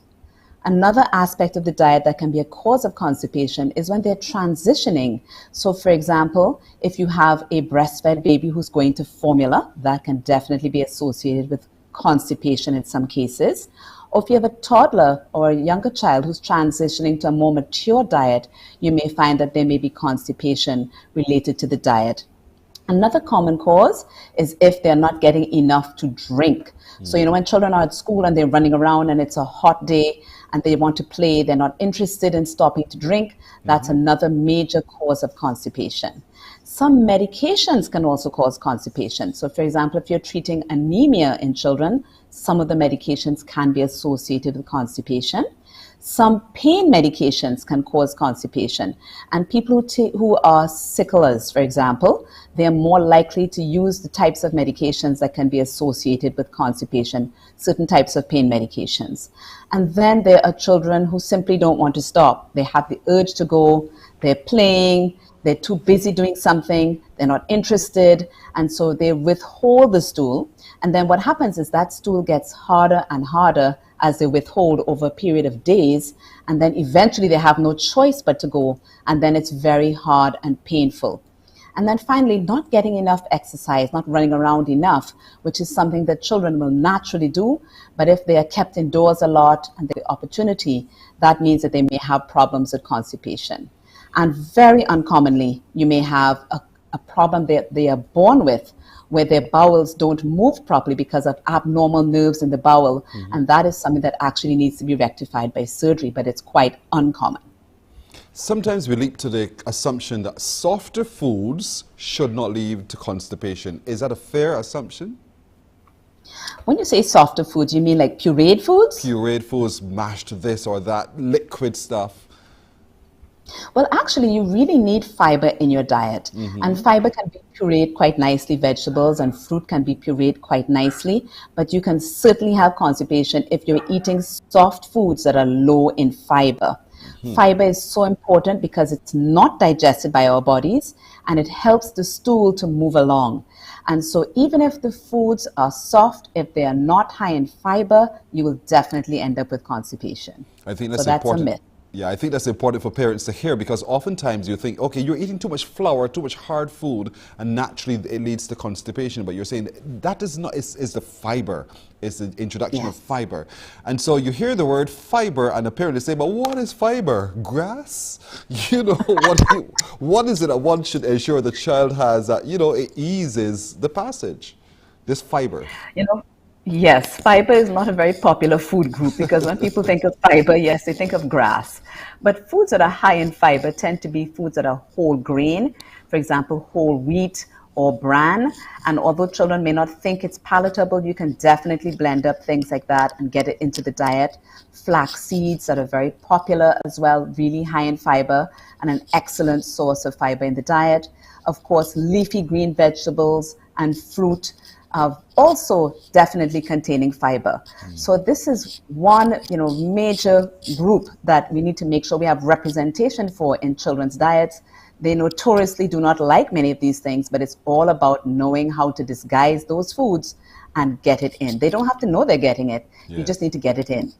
Another aspect of the diet that can be a cause of constipation is when they're transitioning. So for example, if you have a breastfed baby who's going to formula, that can definitely be associated with constipation in some cases. Or if you have a toddler or a younger child who's transitioning to a more mature diet, you may find that there may be constipation related to the diet. Another common cause is if they're not getting enough to drink. So, when children are at school and they're running around and it's a hot day and they want to play, they're not interested in stopping to drink, that's another major cause of constipation. Some medications can also cause constipation. So, for example, if you're treating anemia in children, some of the medications can be associated with constipation. Some pain medications can cause constipation, and people who are sicklers, for example, they are more likely to use the types of medications that can be associated with constipation, certain types of pain medications. And then there are children who simply don't want to stop. They have the urge to go, they're playing, they're too busy doing something, they're not interested, and so they withhold the stool. And then what happens is that stool gets harder and harder as they withhold over a period of days, and then eventually they have no choice but to go, and then it's very hard and painful. And then finally, not getting enough exercise, not running around enough, which is something that children will naturally do, but if they are kept indoors a lot and the opportunity, that means that they may have problems with constipation. And very uncommonly, you may have a problem that they are born with, where their bowels don't move properly because of abnormal nerves in the bowel. And that is something that actually needs to be rectified by surgery, but it's quite uncommon. Sometimes we leap to the assumption that softer foods should not lead to constipation. Is that a fair assumption? When you say softer foods, you mean like pureed foods? Pureed foods, mashed this or that, liquid stuff. Well, actually, you really need fiber in your diet. And fiber can be pureed quite nicely. Vegetables and fruit can be pureed quite nicely. But you can certainly have constipation if you're eating soft foods that are low in fiber. Fiber is so important because it's not digested by our bodies, and it helps the stool to move along. And so even if the foods are soft, if they are not high in fiber, you will definitely end up with constipation. I think that's so that's important. A myth. Yeah, I think that's important for parents to hear, because oftentimes you think, okay, you're eating too much flour, too much hard food, and naturally it leads to constipation. But you're saying that is not, it's the fiber, it's the introduction of fiber. And so you hear the word fiber and a parent is saying, but what is fiber? Grass? You know, what is it that one should ensure the child has that, you know, it eases the passage, this fiber? You know, yes, fiber is not a very popular food group, because when people think of fiber, yes, they think of grass. But foods that are high in fiber tend to be foods that are whole grain, for example, whole wheat or bran. And although children may not think it's palatable, you can definitely blend up things like that and get it into the diet. Flax seeds that are very popular as well, really high in fiber and an excellent source of fiber in the diet. Of course, leafy green vegetables and fruit also definitely containing fiber. So this is one, major group that we need to make sure we have representation for in children's diets. They notoriously do not like many of these things, but it's all about knowing how to disguise those foods and get it in. They don't have to know they're getting it. You just need to get it in.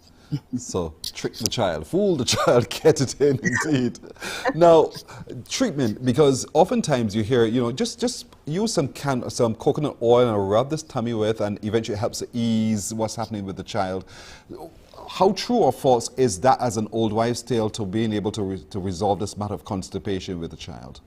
So trick the child, fool the child, get it in indeed. Now, treatment, because oftentimes you hear, just use some coconut oil and rub this tummy with, and eventually it helps to ease what's happening with the child. How true or false is that as an old wives' tale to being able to resolve this matter of constipation with the child?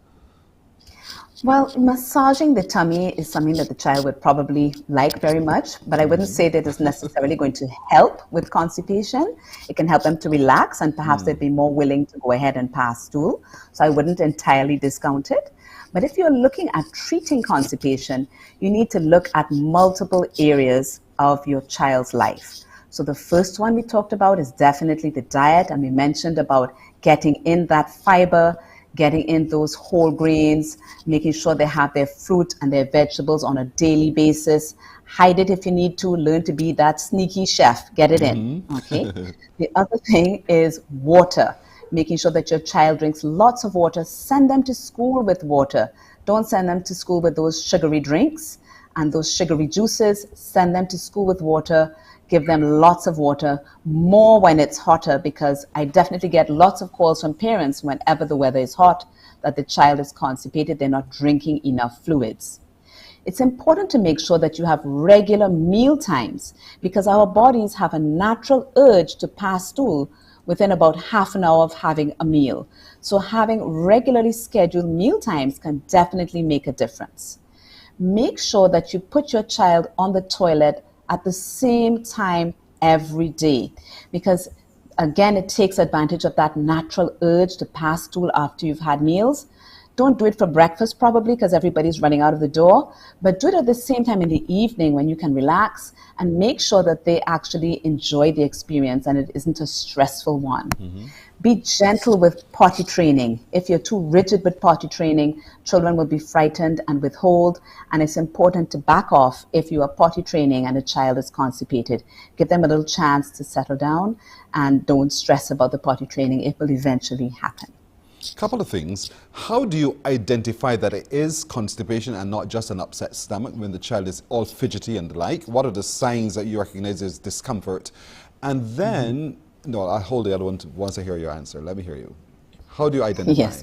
Well, massaging the tummy is something that the child would probably like very much, but I wouldn't say that it's necessarily going to help with constipation. It can help them to relax, and perhaps they'd be more willing to go ahead and pass stool. So I wouldn't entirely discount it. But if you're looking at treating constipation, you need to look at multiple areas of your child's life. So the first one we talked about is definitely the diet, and we mentioned about getting in that fiber, getting in those whole grains, making sure they have their fruit and their vegetables on a daily basis. Hide it if you need to. Learn to be that sneaky chef. Get it in. Okay. The other thing is water. Making sure that your child drinks lots of water. Send them to school with water. Don't send them to school with those sugary drinks and those sugary juices. Send them to school with water. Give them lots of water, more when it's hotter, because I definitely get lots of calls from parents whenever the weather is hot that the child is constipated, they're not drinking enough fluids. It's important to make sure that you have regular meal times, because our bodies have a natural urge to pass stool within about half an hour of having a meal. So having regularly scheduled meal times can definitely make a difference. Make sure that you put your child on the toilet at the same time every day, because again, it takes advantage of that natural urge to pass stool after you've had meals. Don't do it for breakfast probably because everybody's running out of the door, but do it at the same time in the evening when you can relax and make sure that they actually enjoy the experience and it isn't a stressful one. Be gentle with potty training. If you're too rigid with potty training, children will be frightened and withhold, and it's important to back off if you are potty training and a child is constipated. Give them a little chance to settle down and don't stress about the potty training. It will eventually happen. Couple of things. How do you identify that it is constipation and not just an upset stomach when the child is all fidgety and the like? What are the signs that you recognize as discomfort? And then, no, I'll hold the other one once I hear your answer. Let me hear you. How do you identify? Yes,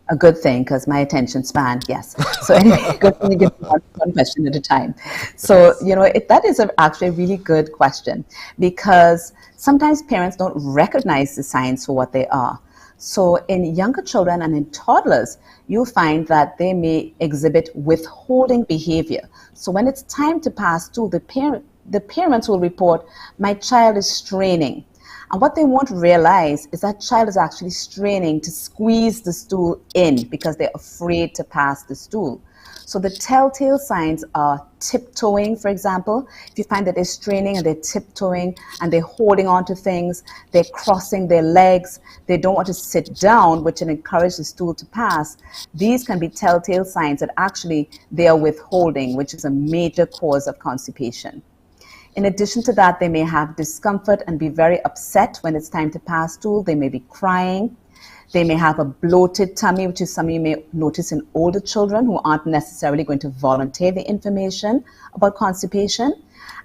a good thing because my attention span, yes. So anyway, good thing to give one question at a time. So, that is actually a really good question because sometimes parents don't recognize the signs for what they are. So in younger children and in toddlers, you'll find that they may exhibit withholding behavior. So when it's time to pass stool, the parents will report, my child is straining. And what they won't realize is that child is actually straining to squeeze the stool in because they're afraid to pass the stool. So the telltale signs are tiptoeing, for example. If you find that they're straining and they're tiptoeing and they're holding on to things, they're crossing their legs, they don't want to sit down, which will encourage the stool to pass, these can be telltale signs that actually they are withholding, which is a major cause of constipation. In addition to that, they may have discomfort and be very upset when it's time to pass stool. They may be crying. They may have a bloated tummy, which is something you may notice in older children who aren't necessarily going to volunteer the information about constipation.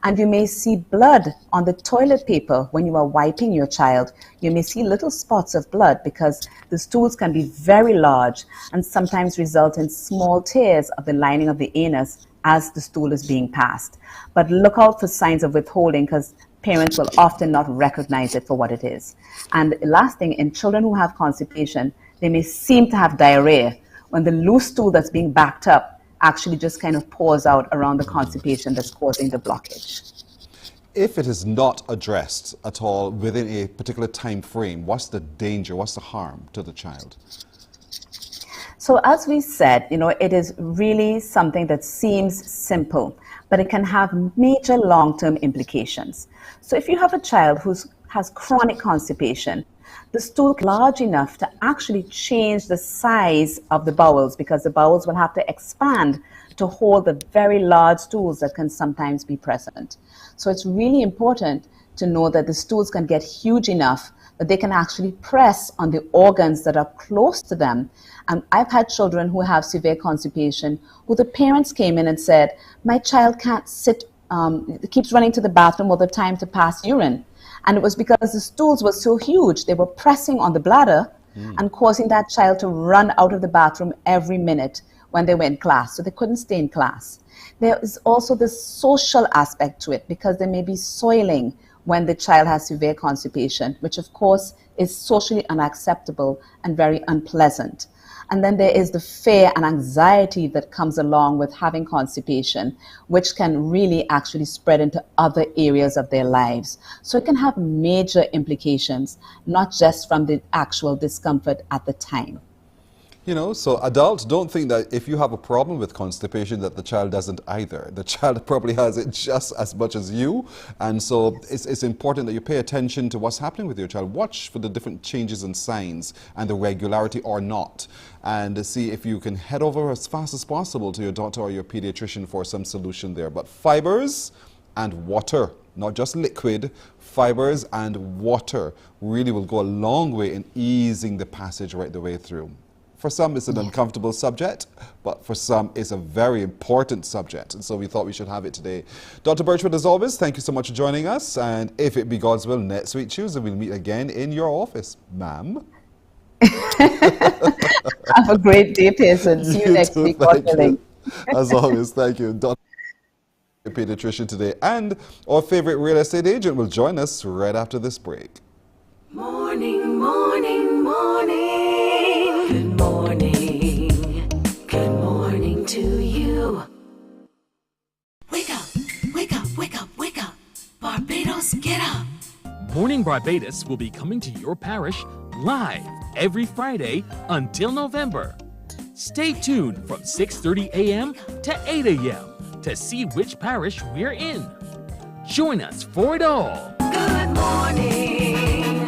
And you may see blood on the toilet paper when you are wiping your child. You may see little spots of blood because the stools can be very large and sometimes result in small tears of the lining of the anus as the stool is being passed. But look out for signs of withholding because parents will often not recognize it for what it is. And the last thing, in children who have constipation, they may seem to have diarrhea when the loose stool that's being backed up actually just kind of pours out around the constipation that's causing the blockage. If it is not addressed at all within a particular time frame, what's the danger, what's the harm to the child? So as we said, it is really something that seems simple, but it can have major long-term implications. So if you have a child who has chronic constipation, the stool is large enough to actually change the size of the bowels because the bowels will have to expand to hold the very large stools that can sometimes be present. So it's really important to know that the stools can get huge enough that they can actually press on the organs that are close to them. And I've had children who have severe constipation who the parents came in and said, my child can't sit, keeps running to the bathroom all the time to pass urine. And it was because the stools were so huge, they were pressing on the bladder and causing that child to run out of the bathroom every minute when they were in class, so they couldn't stay in class. There is also the social aspect to it because there may be soiling when the child has severe constipation, which of course is socially unacceptable and very unpleasant. And then there is the fear and anxiety that comes along with having constipation, which can really actually spread into other areas of their lives. So it can have major implications, not just from the actual discomfort at the time. So adults, don't think that if you have a problem with constipation that the child doesn't either. The child probably has it just as much as you. And so it's important that you pay attention to what's happening with your child. Watch for the different changes and signs and the regularity or not. And see if you can head over as fast as possible to your doctor or your pediatrician for some solution there. But fibers and water, not just liquid, fibers and water really will go a long way in easing the passage right the way through. For some, it's an uncomfortable subject, but for some, it's a very important subject. And so we thought we should have it today. Dr. Birchwood, as always, thank you so much for joining us. And if it be God's will, next week, Tuesday, we'll meet again in your office, ma'am. Have a great day, Pearson. See you next week, God willing. As always, thank you. Dr. Pediatrician today. And our favorite real estate agent will join us right after this break. Morning, morning, morning. Good morning. Good morning to you. Wake up, wake up, wake up, wake up. Barbados, get up. Morning Barbados will be coming to your parish live every Friday until November. Stay tuned from 6:30 a.m. to 8 a.m. to see which parish we're in. Join us for it all. Good morning,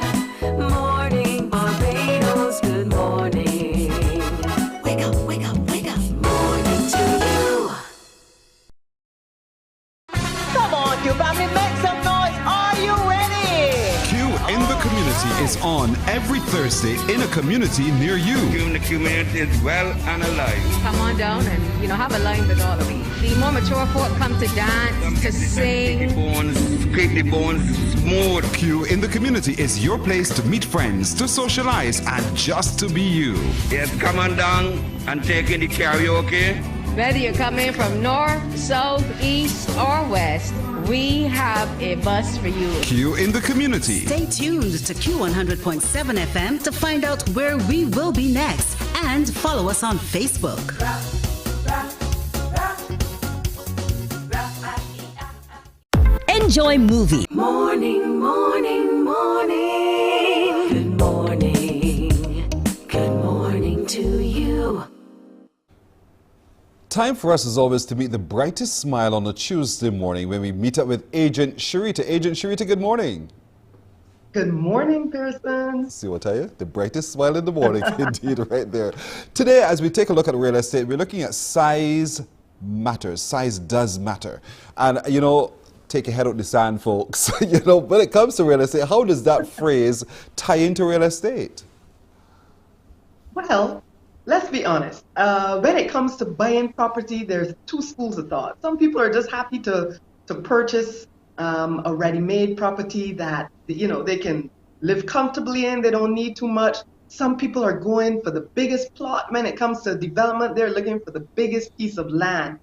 morning Barbados. Good morning. Wake up, wake up, wake up. Morning to you. Come on, you family, make some noise. Are you ready? Q in the Community is on every Thursday in a community near you. Q in the community is well and alive. Come on down and, have a line with all of me. The more mature folk come to dance, to sing. Keep the bones smooth. Q in the Community is your place to meet friends, to socialize, and just to be you. Yes, come on down and take in the karaoke. Whether you're coming from north, south, east, or west, we have a bus for you. Q in the Community. Stay tuned to Q100.7 FM to find out where we will be next, and follow us on Facebook. Enjoy movie. Morning, morning, morning. Good morning. Good morning to you. Time for us, as always, to meet the brightest smile on a Tuesday morning when we meet up with Agent Sharita. Agent Sharita, good morning. Good morning, Pearson. See what I tell you? The brightest smile in the morning, indeed, right there. Today, as we take a look at real estate, we're looking at size matters. Size does matter. And, take your head out the sand, folks. When it comes to real estate, how does that phrase tie into real estate? Well, let's be honest. When it comes to buying property, there's two schools of thought. Some people are just happy to purchase a ready-made property that they can live comfortably in. They don't need too much. Some people are going for the biggest plot. When it comes to development, they're looking for the biggest piece of land,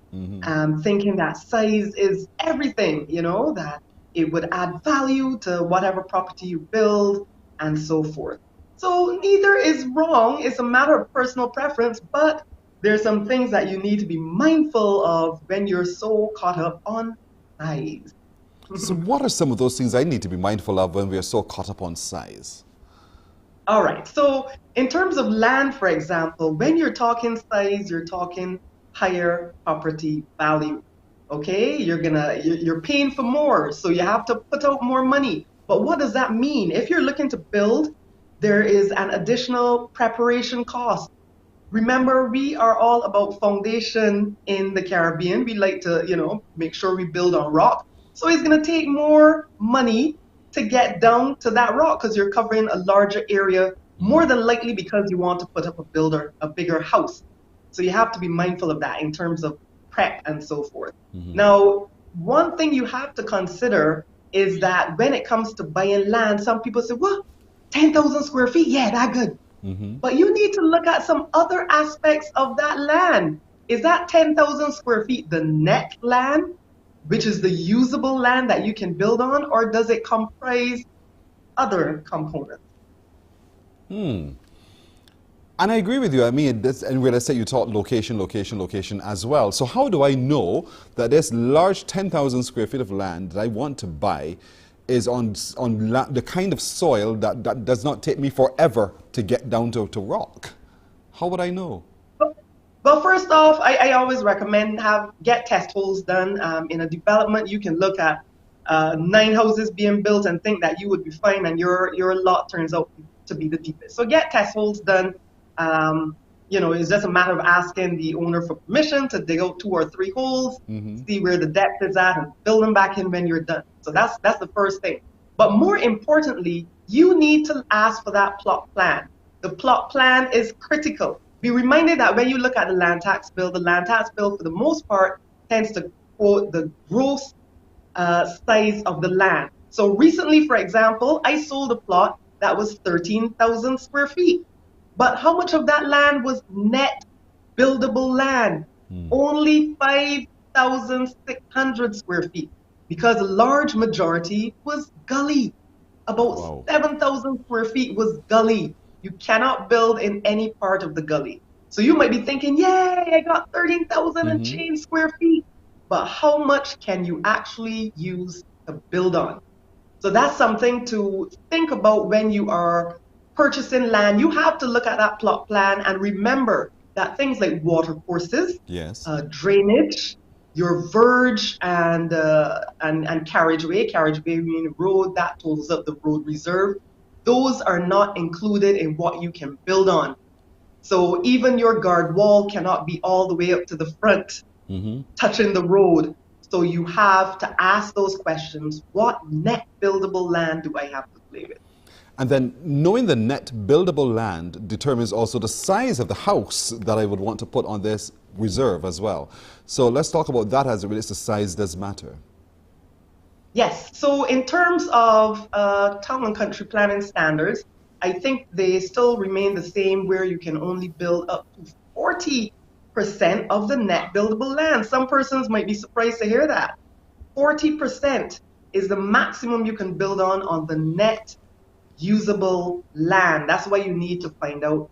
thinking that size is everything, that it would add value to whatever property you build and so forth. So neither is wrong. It's a matter of personal preference, but there's some things that you need to be mindful of when you're so caught up on size. So what are some of those things I need to be mindful of when we are so caught up on size? All right. So in terms of land, for example, when you're talking size, you're talking higher property value. Okay? You're paying for more, so you have to put out more money. But what does that mean? If you're looking to build, there is an additional preparation cost. Remember, we are all about foundation in the Caribbean. We like to, make sure we build on rock. So it's going to take more money to get down to that rock because you're covering a larger area, more than likely because you want to put up a bigger house. So you have to be mindful of that in terms of prep and so forth. Now, one thing you have to consider is that when it comes to buying land, some people say, well, 10,000 square feet, yeah, that's good. But you need to look at some other aspects of that land. Is that 10,000 square feet the net land, which is the usable land that you can build on, or does it comprise other components? And I agree with you. I mean, in real estate, you talk location as well. So how do I know that this large 10,000 square feet of land that I want to buy is on the kind of soil that does not take me forever to get down to rock? How would I know? Well, first off, I always recommend get test holes done. In a development, you can look at 9 houses being built and think that you would be fine, and your lot turns out to be the deepest. So get test holes done. It's just a matter of asking the owner for permission to dig out 2 or 3 holes, see where the depth is at, and fill them back in when you're done. So that's the first thing. But more importantly, you need to ask for that plot plan. The plot plan is critical. Be reminded that when you look at the land tax bill for the most part tends to quote the gross size of the land. So recently, for example, I sold a plot that was 13,000 square feet. But how much of that land was net buildable land? Only 5,600 square feet, because a large majority was gully. About 7,000 square feet was gully. You cannot build in any part of the gully. So you might be thinking, yay, I got 13,000 and change square feet. But how much can you actually use to build on? So that's something to think about when you are purchasing land. You have to look at that plot plan and remember that things like water courses, Yes. Drainage, your verge and carriageway meaning road that totals up the road reserve, those are not included in what you can build on. So even your guard wall cannot be all the way up to the front, touching the road. So you have to ask those questions. What net buildable land do I have to play with? And then knowing the net buildable land determines also the size of the house that I would want to put on this reserve as well. So let's talk about that as it relates to size does matter. Yes. So in terms of town and country planning standards, I think they still remain the same, where you can only build up to 40% of the net buildable land. Some persons might be surprised to hear that. 40% is the maximum you can build on the net usable land. That's why you need to find out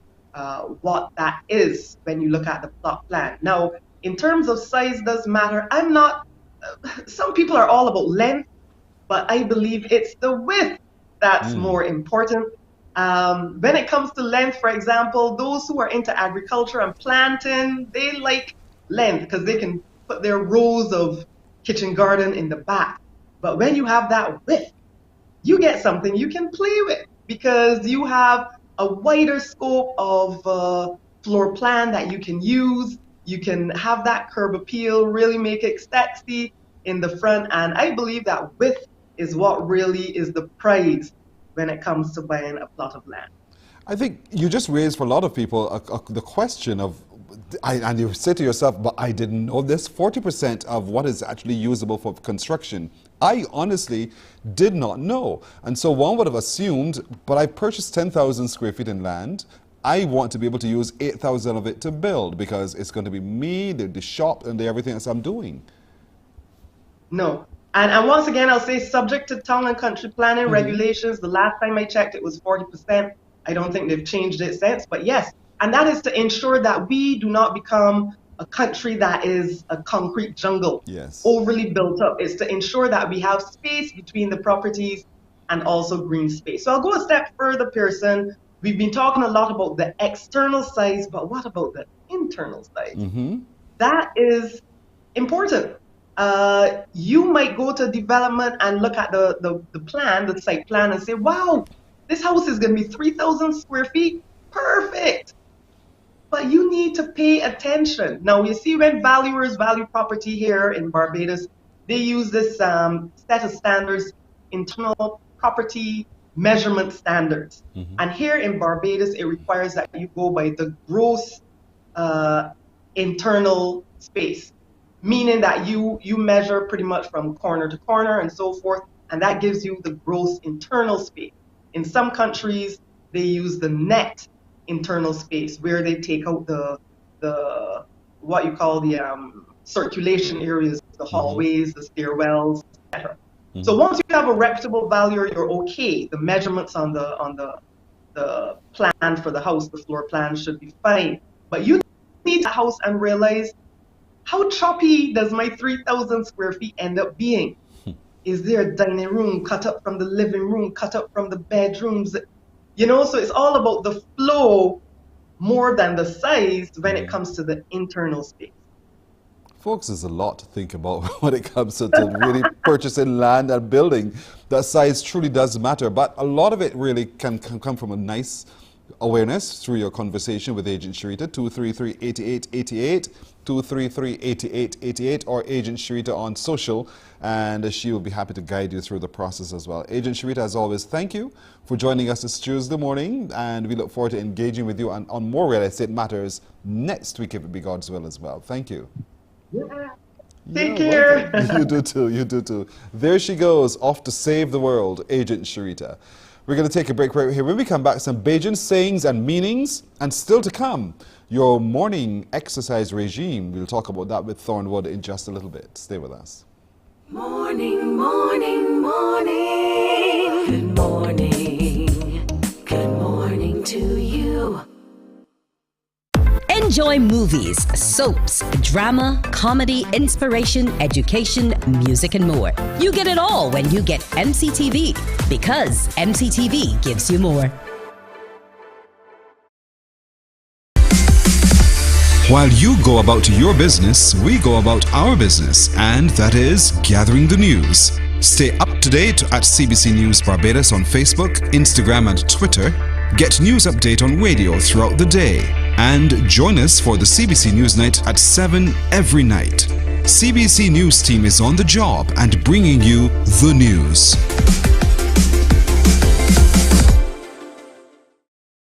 what that is when you look at the plot plan. Now, in terms of size does matter, I'm not, some people are all about length, but I believe it's the width that's more important. When it comes to length, for example, those who are into agriculture and planting, they like length because they can put their rows of kitchen garden in the back. But when you have that width, you get something you can play with because you have a wider scope of floor plan that you can use. You can have that curb appeal, really make it sexy in the front. And I believe that width is what really is the prize when it comes to buying a plot of land. I think you just raised for a lot of people the question of, and you say to yourself, but I didn't know this, 40% of what is actually usable for construction. I honestly did not know. And so one would have assumed, but I purchased 10,000 square feet in land. I want to be able to use 8,000 of it to build because it's going to be me, the shop, and everything else I'm doing. No. And once again, I'll say subject to town and country planning regulations. The last time I checked, it was 40%. I don't think they've changed it since, but yes. And that is to ensure that we do not become a country that is a concrete jungle, overly built up. It's to ensure that we have space between the properties and also green space. So I'll go a step further, Pearson. We've been talking a lot about the external size, but what about the internal size? That is important. You might go to development and look at the plan, the site plan, and say, wow, this house is going to be 3,000 square feet. Perfect. But you need to pay attention. Now, you see when valuers value property here in Barbados, they use this set of standards, internal property measurement standards. And here in Barbados, it requires that you go by the gross internal space, meaning that you measure pretty much from corner to corner and so forth, and that gives you the gross internal space. In some countries, they use the net internal space, where they take out the what you call the circulation areas, the hallways, the stairwells, etc. So once you have a reputable valuer, you're okay. The measurements on the plan for the house, the floor plan, should be fine. But you need a house and realize, how choppy does my 3,000 square feet end up being? Is there a dining room cut up from the living room, cut up from the bedrooms? You know, so it's all about the flow more than the size when it comes to the internal space. Folks, there's a lot to think about when it comes to really purchasing land and building. That size truly does matter, but a lot of it really can come from a nice awareness through your conversation with Agent Sharita, 233-8888, 233-8888, or Agent Sharita on social, and she will be happy to guide you through the process as well. Agent Sharita, as always, thank you for joining us this Tuesday morning, and we look forward to engaging with you on more real estate matters next week, if it be God's will as well. Thank you. Take care. You do too, you do too. There she goes, off to save the world, Agent Sharita. We're going to take a break right here. When we come back, some Bajan sayings and meanings, and still to come, your morning exercise regime. We'll talk about that with Thornwood in just a little bit. Stay with us. Morning, morning, morning. Good morning. Good morning to you. Enjoy movies, soaps, drama, comedy, inspiration, education, music, and more. You get it all when you get MCTV, because MCTV gives you more. While you go about your business, we go about our business, and that is gathering the news. Stay up to date at CBC News Barbados on Facebook, Instagram, and Twitter. Get news update on radio throughout the day. And join us for the CBC News Night at 7 every night. CBC News team is on the job and bringing you the news.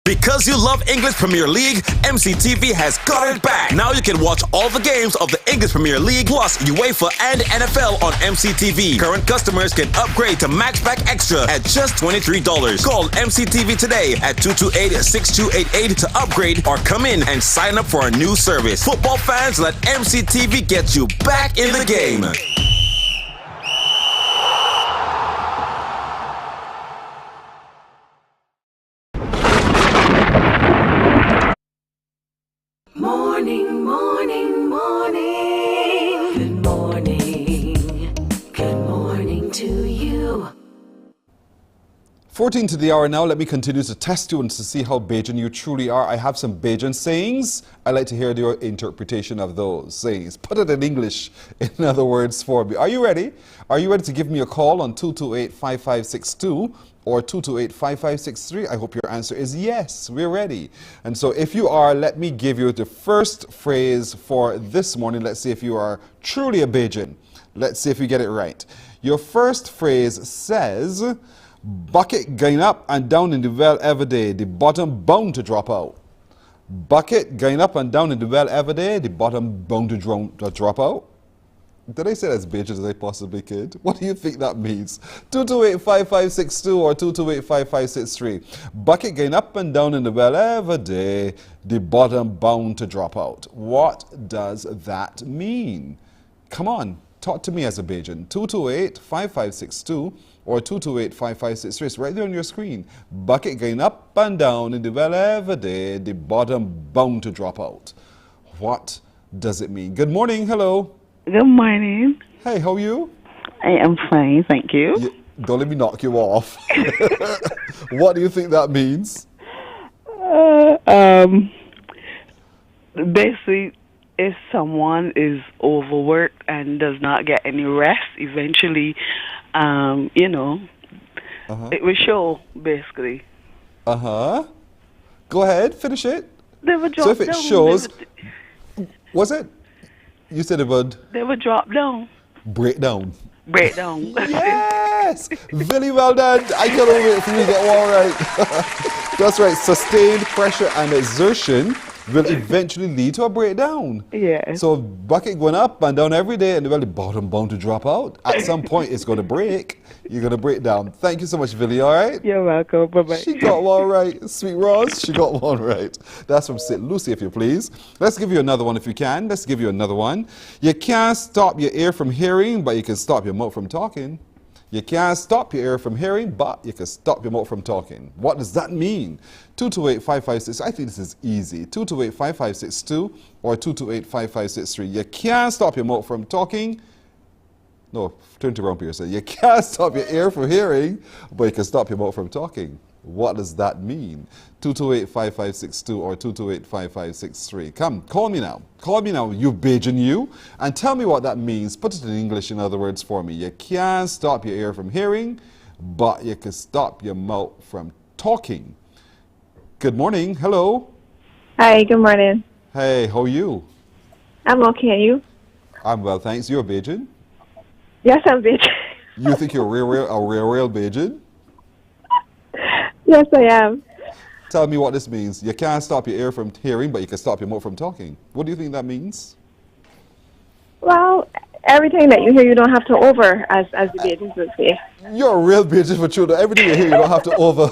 Because you love English Premier League, MCTV has got it back. Now you can watch all the games of the English Premier League plus UEFA and NFL on MCTV. Current customers can upgrade to Max Pack Extra at just $23. Call MCTV today at 228-6288 to upgrade or come in and sign up for our new service. Football fans, let MCTV get you back in the game. Morning, morning, morning. Good morning. Good morning to you. 14 to the hour now. Let me continue to test you and to see how Bajan you truly are. I have some Bajan sayings. I'd like to hear your interpretation of those sayings. Put it in English, in other words, for me. Are you ready? Are you ready to give me a call on 228-5562 or 228-5563? I hope your answer is yes, we're ready. And so if you are, let me give you the first phrase for this morning. Let's see if you are truly a Bajan. Let's see if you get it right. Your first phrase says, bucket going up and down in the well every day, the bottom bound to drop out. Bucket going up and down in the well every day, the bottom bound to drop out. Did I say as Bajan as I possibly could? What do you think that means? 228-5562 or 228-5563. Bucket going up and down in the well every day, the bottom bound to drop out. What does that mean? Come on, talk to me as a Bajan. 228-5562 or 228-5563. It's right there on your screen. Bucket going up and down in the well every day, the bottom bound to drop out. What does it mean? Good morning, hello. Good morning. Hey, how are you? I am fine, thank you. Don't let me knock you off. What do you think that means? Basically, if someone is overworked and does not get any rest, eventually, it will show, basically. Go ahead, finish it. They would drop so if it down. shows, was it? You said it would? They would drop down. Break down. Break down. Yes! Very well done. I can't wait for you to get all right. That's right. Sustained pressure and exertion will eventually lead to a breakdown. Yeah. So bucket going up and down every day and the bottom bound to drop out. At some point it's going to break. You're going to break down. Thank you so much, Billy, all right? You're welcome. Bye-bye. She got one right. Sweet Ross, she got one right. That's from St. Lucie, if you please. Let's give you another one if you can. Let's give you another one. You can't stop your ear from hearing, but you can stop your mouth from talking. You can't stop your ear from hearing, but you can stop your mouth from talking. What does that mean? 228-5563. I think this is easy. 228-5562 or 228-5563. You can't stop your mouth from talking. No, turn to wrong person. You can't stop your ear from hearing, but you can stop your mouth from talking. What does that mean? 228-5562 or 228-5563. Come, call me now. Call me now, you Bajan you, and tell me what that means. Put it in English, in other words, for me. You can't stop your ear from hearing, but you can stop your mouth from talking. Good morning. Hello. Hi, good morning. Hey, how are you? I'm okay, and you? I'm well, thanks. You're a Bajan? Yes, I'm Bajan. You think you're a real Bajan? Yes, I am. Tell me what this means. You can't stop your ear from hearing, but you can stop your mouth from talking. What do you think that means? Well, everything that you hear, you don't have to over, as the Bajans would say. You're a real Bajan for children. Everything you hear, you don't have to over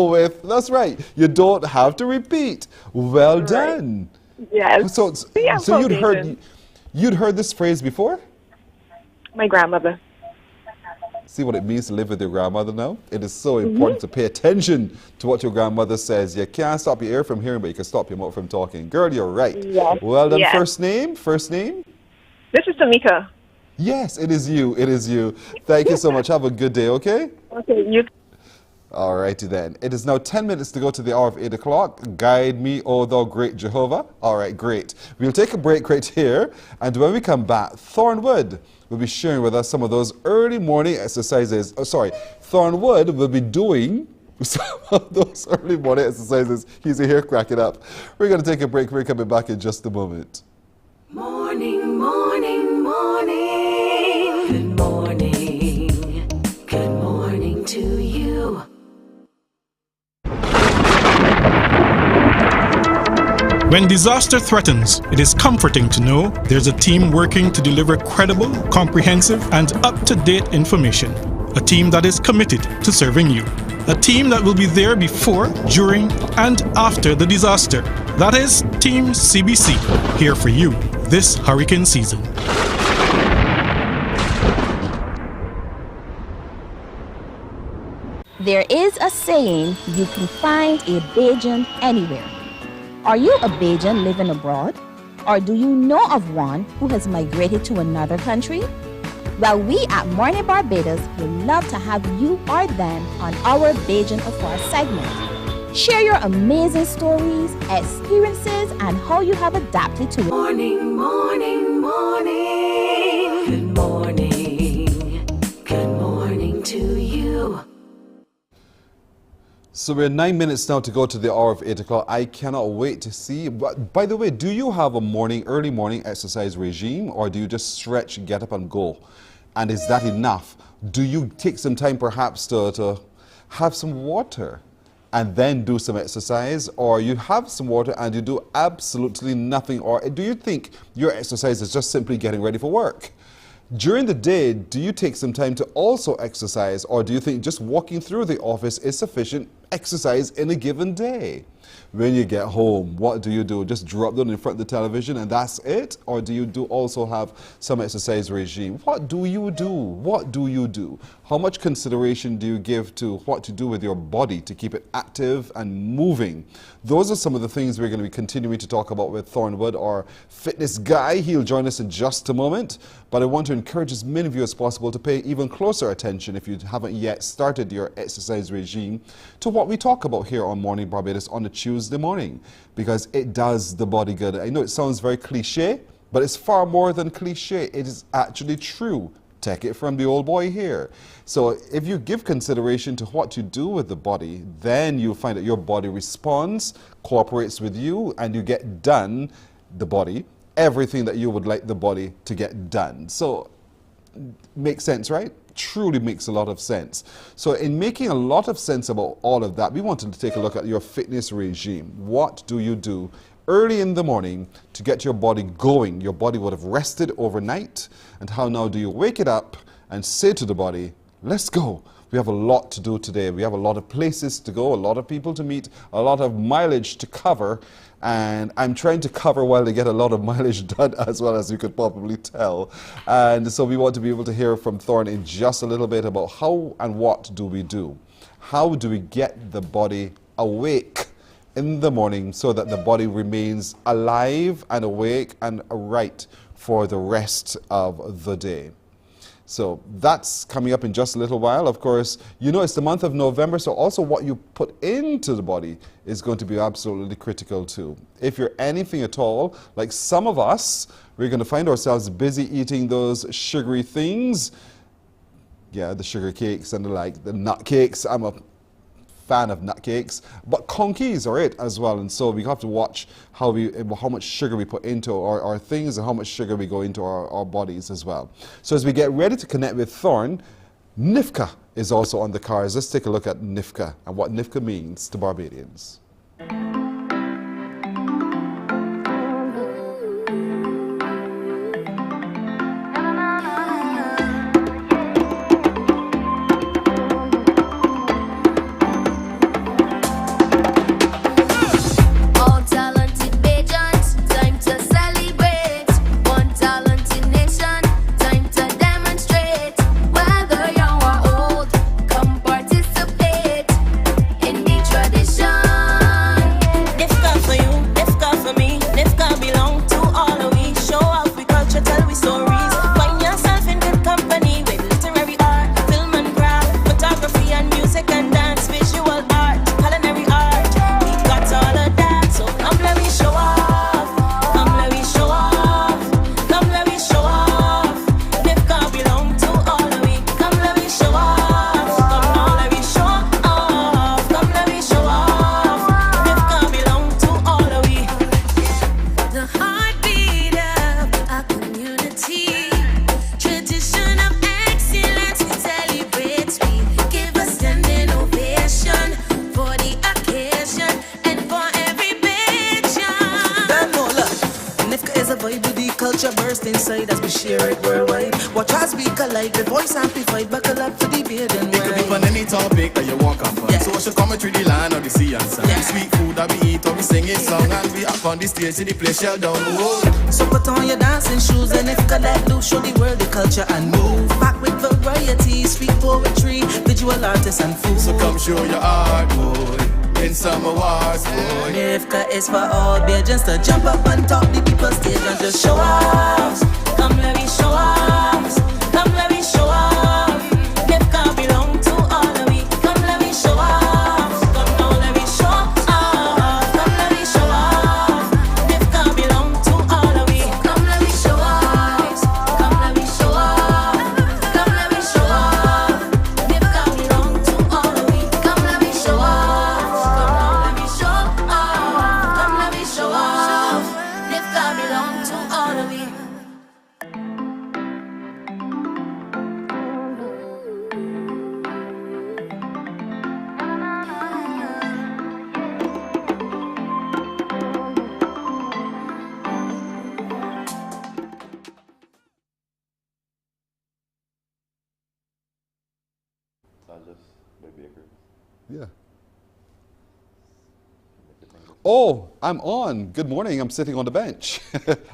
with. That's right. You don't have to repeat. Well done. Yes. So you'd heard this phrase before? My grandmother. See what it means to live with your grandmother now? It is so important to pay attention to what your grandmother says. You can't stop your ear from hearing, but you can stop your mouth from talking. Girl, you're right. Yes. Well done. Yes. First name? First name? This is Tamika. Yes, it is you. It is you. Thank you so much. Have a good day, okay? Okay, you. Alrighty then. It is now 10 minutes to go to the hour of 8 o'clock. Guide me, O thou great Jehovah. All right, great. We'll take a break right here. And when we come back, Thornwood will be sharing with us some of those early morning exercises. Oh, sorry. Thornwood will be doing some of those early morning exercises. He's here cracking up. We're going to take a break. We're coming back in just a moment. Morning, morning, morning. Good morning. Good morning to you. When disaster threatens, it is comforting to know there's a team working to deliver credible, comprehensive, and up-to-date information. A team that is committed to serving you. A team that will be there before, during, and after the disaster. That is Team CBC, here for you this hurricane season. There is a saying, you can find a Bajan anywhere. Are you a Bajan living abroad? Or do you know of one who has migrated to another country? Well, we at Mornin Barbados would love to have you or them on our Bajan Afar segment. Share your amazing stories, experiences, and how you have adapted to it. Morning, morning, morning. Good morning. Good morning to you. So we're 9 minutes now to go to the hour of 8 o'clock. I cannot wait to see. But by the way, do you have a early morning exercise regime, or do you just stretch, get up and go? And is that enough? Do you take some time perhaps to have some water and then do some exercise, or you have some water and you do absolutely nothing? Or do you think your exercise is just simply getting ready for work? During the day, do you take some time to also exercise, or do you think just walking through the office is sufficient exercise in a given day? When you get home, what do you do? Just drop down in front of the television and that's it? Or do you also have some exercise regime? What do you do? What do you do? How much consideration do you give to what to do with your body to keep it active and moving? Those are some of the things we're going to be continuing to talk about with Thornwood, our fitness guy. He'll join us in just a moment. But I want to encourage as many of you as possible to pay even closer attention, if you haven't yet started your exercise regime, to what we talk about here on Mornin Barbados on a Tuesday morning, because it does the body good. I know it sounds very cliche, but it's far more than cliche. It is actually true. Take it from the old boy here. So if you give consideration to what you do with the body, then you'll find that your body responds, cooperates with you, and you get done, the body, everything that you would like the body to get done. So, makes sense, right? Truly makes a lot of sense. So in making a lot of sense about all of that, we wanted to take a look at your fitness regime. What do you do early in the morning to get your body going? Your body would have rested overnight, and how now do you wake it up and say to the body, let's go. We have a lot to do today. We have a lot of places to go, a lot of people to meet, a lot of mileage to cover, and I'm trying to cover while they get a lot of mileage done as well, as you could probably tell. And so we want to be able to hear from Thorn in just a little bit about how and what do we do. How do we get the body awake in the morning so that the body remains alive and awake and right for the rest of the day? So that's coming up in just a little while. Of course, you know it's the month of November, so also what you put into the body is going to be absolutely critical too. If you're anything at all, like some of us, we're going to find ourselves busy eating those sugary things. Yeah, the sugar cakes and the like, the nut cakes. I'm a fan of nut cakes, but conkeys are it as well, and so we have to watch how much sugar we put into our things and how much sugar we go into our bodies as well. So as we get ready to connect with Thorn, NIFCA is also on the cards. Let's take a look at NIFCA and what NIFCA means to Barbadians. Tradition. with the culture burst inside as we share it worldwide. Watch us be collide, the voice amplified, buckle up for the bathing. It could be on any topic that you walk up on. Social commentary, the land or the sea and sun. Sweet food that we eat or we sing it song. And we up on the stage to the place shell down. Whoa. So put on your dancing shoes and if you can let loose, show the world the culture and move. Back with variety, sweet poetry, visual artists and food. So come show your art, boy, in some awards, boy. Nifka is for all Bajans to jump up on top the people's stage and just show off. Come let me show off. Come let me show off. Nifka belong to all of we. Come let me show off. Come now let me show off. Come let me show off. Nifka belong to all of we. Come let me show off. Come let me show off. Come let me show off. Nifka belong to all of we. Come let me show off. Come let me show off. Come let me show off. Nifka belong to all of we. Yeah. Oh, I'm on. Good morning. I'm sitting on the bench.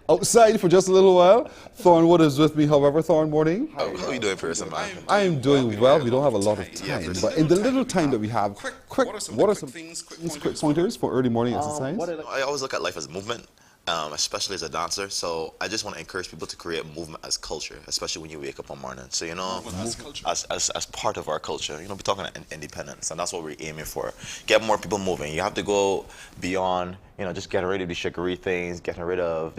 Outside for just a little while. Thornwood is with me, however. Thorn, morning. How are you doing, Pearson? I am doing well. We don't have a lot of time, but in the little time that we have, what are some quick pointers for early morning exercise? I always look at life as movement, especially as a dancer. So I just want to encourage people to create movement as culture, especially when you wake up on morning. So, you know, as part of our culture, you know, we're talking independence, and that's what we're aiming for. Get more people moving. You have to go beyond, you know, just getting rid of the sugary things, getting rid of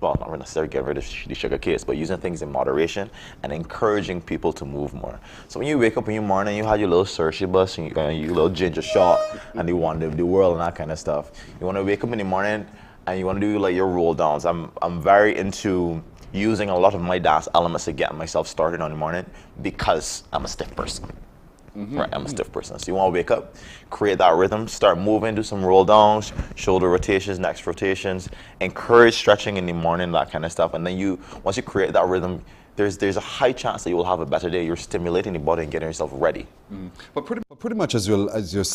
well, not necessarily getting rid of the sugar cakes, but using things in moderation and encouraging people to move more. So when you wake up in the morning, you have your little Cersei bus and your little ginger shot, and you want to live the world and that kind of stuff. You want to wake up in the morning and you want to do like your roll downs. I'm very into using a lot of my dance elements to get myself started on the morning because I'm a stiff person. Right, I'm a stiff person. So you want to wake up, create that rhythm, start moving, do some roll downs, shoulder rotations, neck rotations, encourage stretching in the morning, that kind of stuff. And then once you create that rhythm, there's a high chance that you will have a better day. You're stimulating the body and getting yourself ready. But pretty much as you're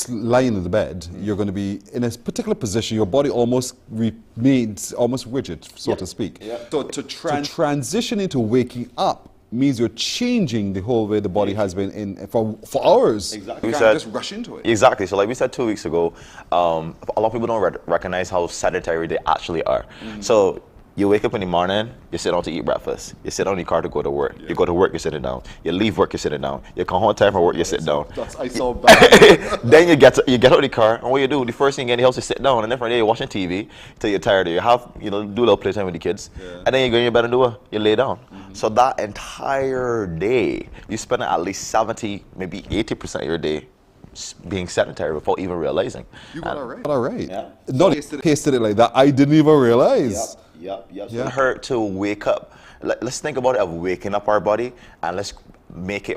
lying in the bed, you're going to be in a particular position. Your body almost remains almost rigid, so to speak. So to transition into waking up means you're changing the whole way the body has been in for hours. Exactly. You can't just rush into it. Exactly. So like we said 2 weeks ago, a lot of people don't recognize how sedentary they actually are. So you wake up in the morning, you sit down to eat breakfast. You sit down in your car to go to work. You go to work, you're sitting down. You leave work, you're sitting down. You come home time from work, you sit down. I saw bad. Then you get out of the car, and what you do, the first thing you get in the house is sit down, and then from there you're watching TV till you're tired. You have, do a little playtime with the kids, and then you go in your bed and you lay down. So that entire day, you spend at least 70, maybe 80% of your day being sedentary without even realizing. You got it right. Yeah. No, tasted it like that. I didn't even realize. Yep. So it hurt to wake up. Let's think about it of waking up our body, and let's make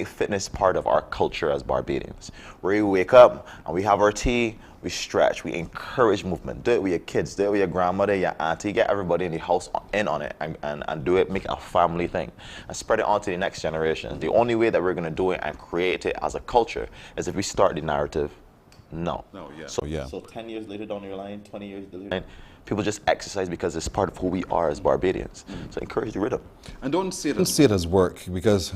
fitness part of our culture as Barbadians. Where you wake up and we have our tea, we stretch, we encourage movement. Do it with your kids, do it with your grandmother, your auntie, get everybody in the house in on it and do it, make it a family thing and spread it on to the next generation. The only way that we're gonna do it and create it as a culture is if we start the narrative now. So 10 years later down the line, 20 years later, and people just exercise because it's part of who we are as Barbadians. So encourage the rhythm. And don't see it as work, because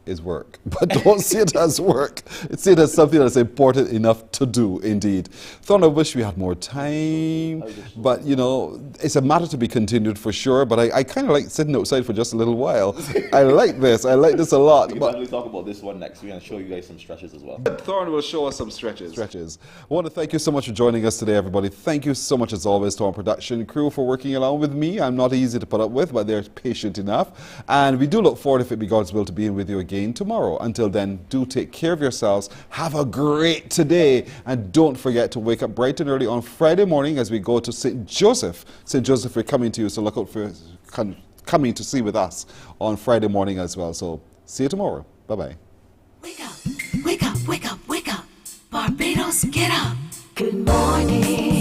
it's work. But don't see it as work. See it as something that's important enough to do, indeed. Thought I wish we had more time, but you know, it's a matter to be continued for sure, but I kind of like sitting outside for just a little while. I like this a lot. We'll definitely talk about this one next week and show you guys some stretches as well. Thorn will show us some stretches. I want to thank you so much for joining us today, everybody. Thank you so much, as always, to our production crew for working along with me. I'm not easy to put up with, but they're patient enough. And we do look forward, if it be God's will, to being with you again tomorrow. Until then, do take care of yourselves. Have a great day. And don't forget to wake up bright and early on Friday morning as we go to St. Joseph. St. Joseph, we're coming to you, so look out for coming to see with us on Friday morning as well. So see you tomorrow. Bye-bye. Wake up, wake up, wake up, wake up. Barbados, get up. Good morning.